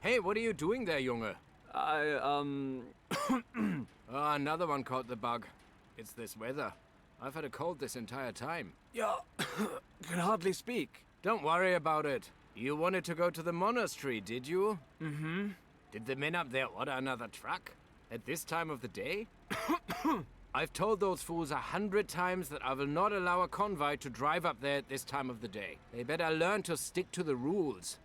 Hey, what are you doing there, Junge? Ah, another one caught the bug. It's this weather. I've had a cold this entire time. Yeah, can hardly speak. Don't worry about it. You wanted to go to the monastery, did you? Mm-hmm. Did the men up there order another truck? At this time of the day? I've told those fools 100 times that I will not allow a convoy to drive up there at this time of the day. They better learn to stick to the rules.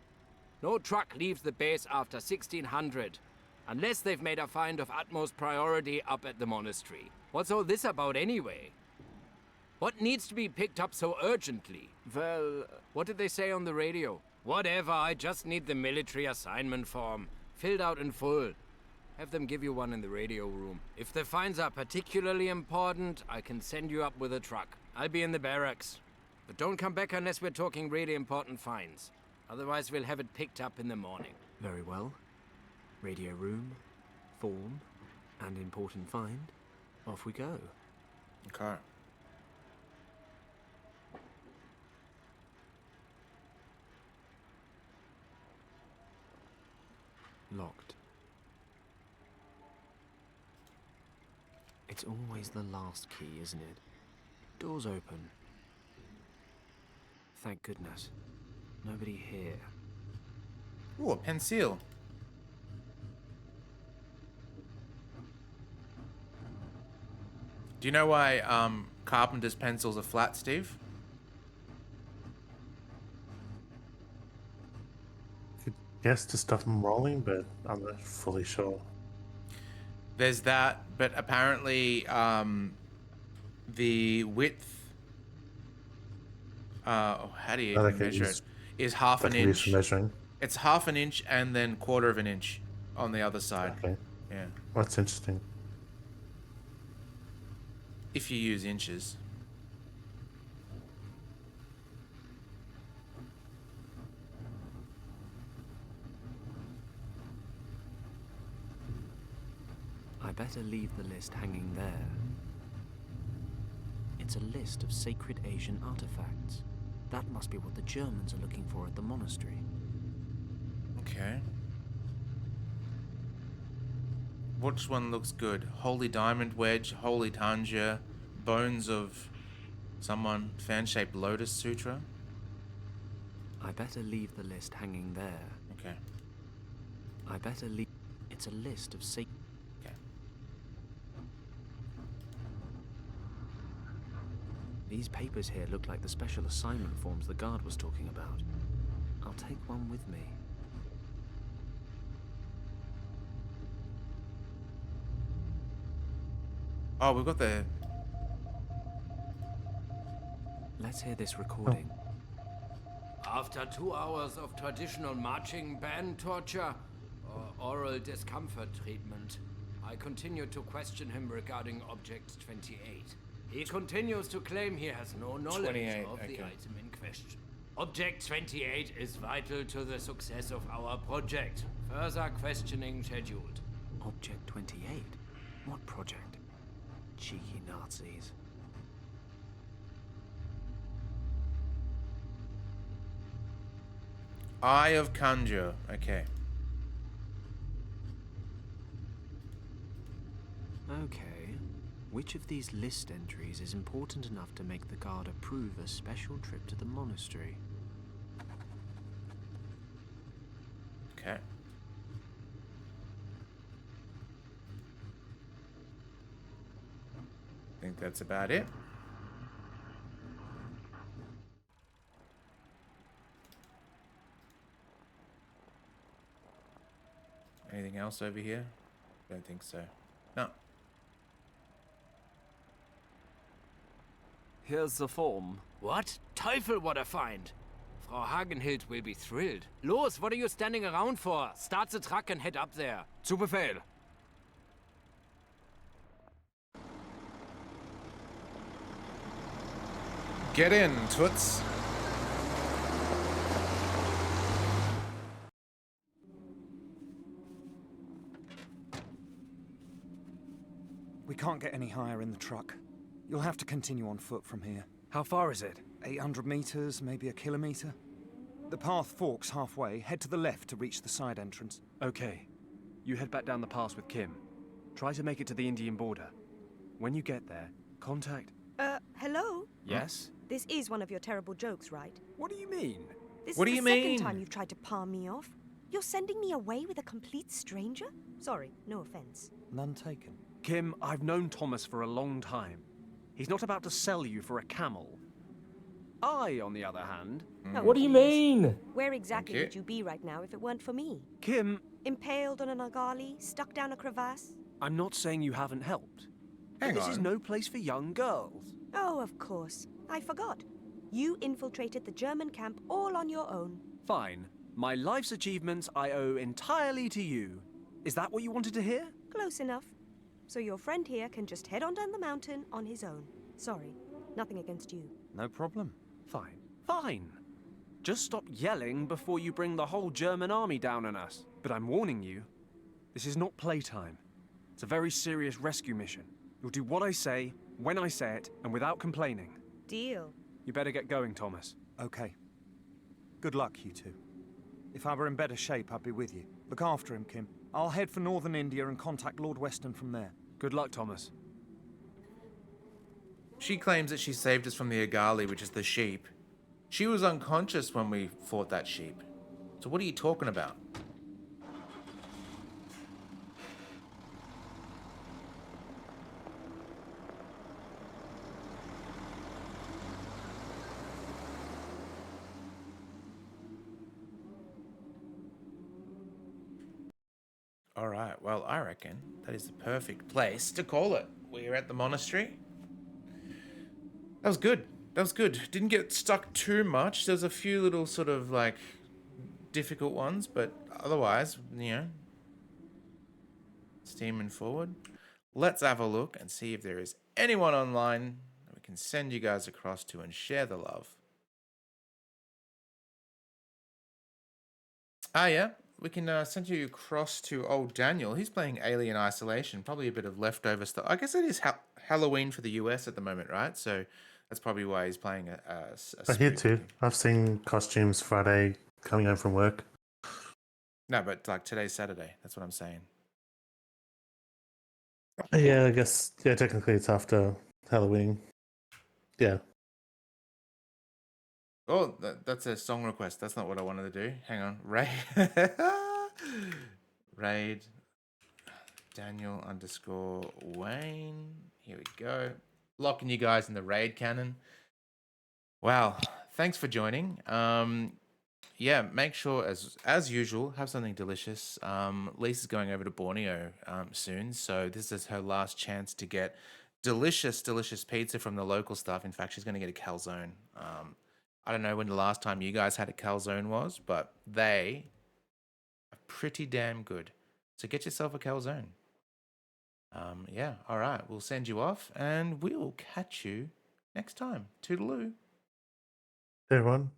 No truck leaves the base after 1600, unless they've made a find of utmost priority up at the monastery. What's all this about anyway? What needs to be picked up so urgently? Well, what did they say on the radio? Whatever, I just need the military assignment form, filled out in full. Have them give you one in the radio room. If the finds are particularly important, I can send you up with a truck. I'll be in the barracks. But don't come back unless we're talking really important finds. Otherwise, we'll have it picked up in the morning. Very well. Radio room, form, and important find. Off we go. Okay. Locked. It's always the last key, isn't it? Doors open. Thank goodness. Nobody here. Ooh, a pencil. Do you know why carpenter's pencils are flat, Steve? Yes, to stop them rolling, but I'm not fully sure. There's that, but apparently the width, how do you even measure it? Is half an inch. For measuring. It's half an inch and then quarter of an inch on the other side. Okay. Yeah. That's interesting. If you use inches. I better leave the list hanging there. It's a list of sacred Asian artifacts. That must be what the Germans are looking for at the monastery. Okay. Which one looks good? Holy Diamond Wedge, Holy Tanja, Bones of someone, Fan-Shaped Lotus Sutra. I better leave the list hanging there. Okay. I better leave... It's a list of sacred... Okay. These papers here look like the special assignment forms the guard was talking about. I'll take one with me. Oh, we've got the... Let's hear this recording. After 2 hours of traditional marching band torture or oral discomfort treatment, I continue to question him regarding Object 28. He continues to claim he has no knowledge of the item in question. Object 28 is vital to the success of our project. Further questioning scheduled. Object 28? What project? Cheeky Nazis. Eye of Kanjo. Okay. Okay. Which of these list entries is important enough to make the guard approve a special trip to the monastery? Okay. I think that's about it. Anything else over here? Don't think so. No. Here's the form. What? Teufel, what a find! Frau Hagenhild will be thrilled. Los, what are you standing around for? Start the truck and head up there. Zu Befehl. Get in, Toots. We can't get any higher in the truck. You'll have to continue on foot from here. How far is it? 800 meters, maybe a kilometer. The path forks halfway. Head to the left to reach the side entrance. Okay. You head back down the pass with Kim. Try to make it to the Indian border. When you get there, contact... Hello? Yes? This is one of your terrible jokes, right? What do you mean? This What is do you the second mean? time you've tried to palm me off. You're sending me away with a complete stranger? Sorry, no offense. None taken. Kim, I've known Thomas for a long time. He's not about to sell you for a camel. I, on the other hand... Oh, What do you please. mean? Where exactly Okay. would you be right now if it weren't for me? Kim, Impaled on an agali, stuck down a crevasse? I'm not saying you haven't helped. Hang But this is on. no place for young girls. Oh, of course. I forgot. You infiltrated the German camp all on your own. Fine. My life's achievements I owe entirely to you. Is that what you wanted to hear? Close enough. So your friend here can just head on down the mountain on his own. Sorry, nothing against you. No problem. Fine. Fine. Just stop yelling before you bring the whole German army down on us. But I'm warning you, this is not playtime. It's a very serious rescue mission. You'll do what I say, when I say it, and without complaining. Deal. You better get going, Thomas. Okay. Good luck, you two. If I were in better shape, I'd be with you. Look after him, Kim. I'll head for northern India and contact Lord Weston from there. Good luck, Thomas. She claims that she saved us from the agali, which is the sheep. She was unconscious when we fought that sheep. So what are you talking about? All right, well, I reckon that is the perfect place to call it. We're at the monastery. That was good. That was good. Didn't get stuck too much. There's a few little sort of like difficult ones, but otherwise, you know, steaming forward. Let's have a look and see if there is anyone online that we can send you guys across to and share the love. Ah, yeah. We can send you across to old Daniel. He's playing Alien Isolation. Probably a bit of leftover stuff. I guess it is Halloween for the US at the moment, right? So that's probably why he's playing a But here spooky too. game. I've seen costumes Friday coming home from work. No, but like today's Saturday. That's what I'm saying. Yeah, I guess. Yeah, technically it's after Halloween. Yeah. Oh, that's a song request. That's not what I wanted to do. Hang on. Raid Daniel _ Wayne. Here we go. Locking you guys in the raid cannon. Wow. Thanks for joining. Yeah, make sure as usual, have something delicious. Lisa's going over to Borneo soon, so this is her last chance to get delicious pizza from the local stuff. In fact, she's going to get a calzone. I don't know when the last time you guys had a calzone was, but they are pretty damn good. So get yourself a calzone. Yeah, all right. We'll send you off, and we will catch you next time. Toodaloo. Hey, everyone.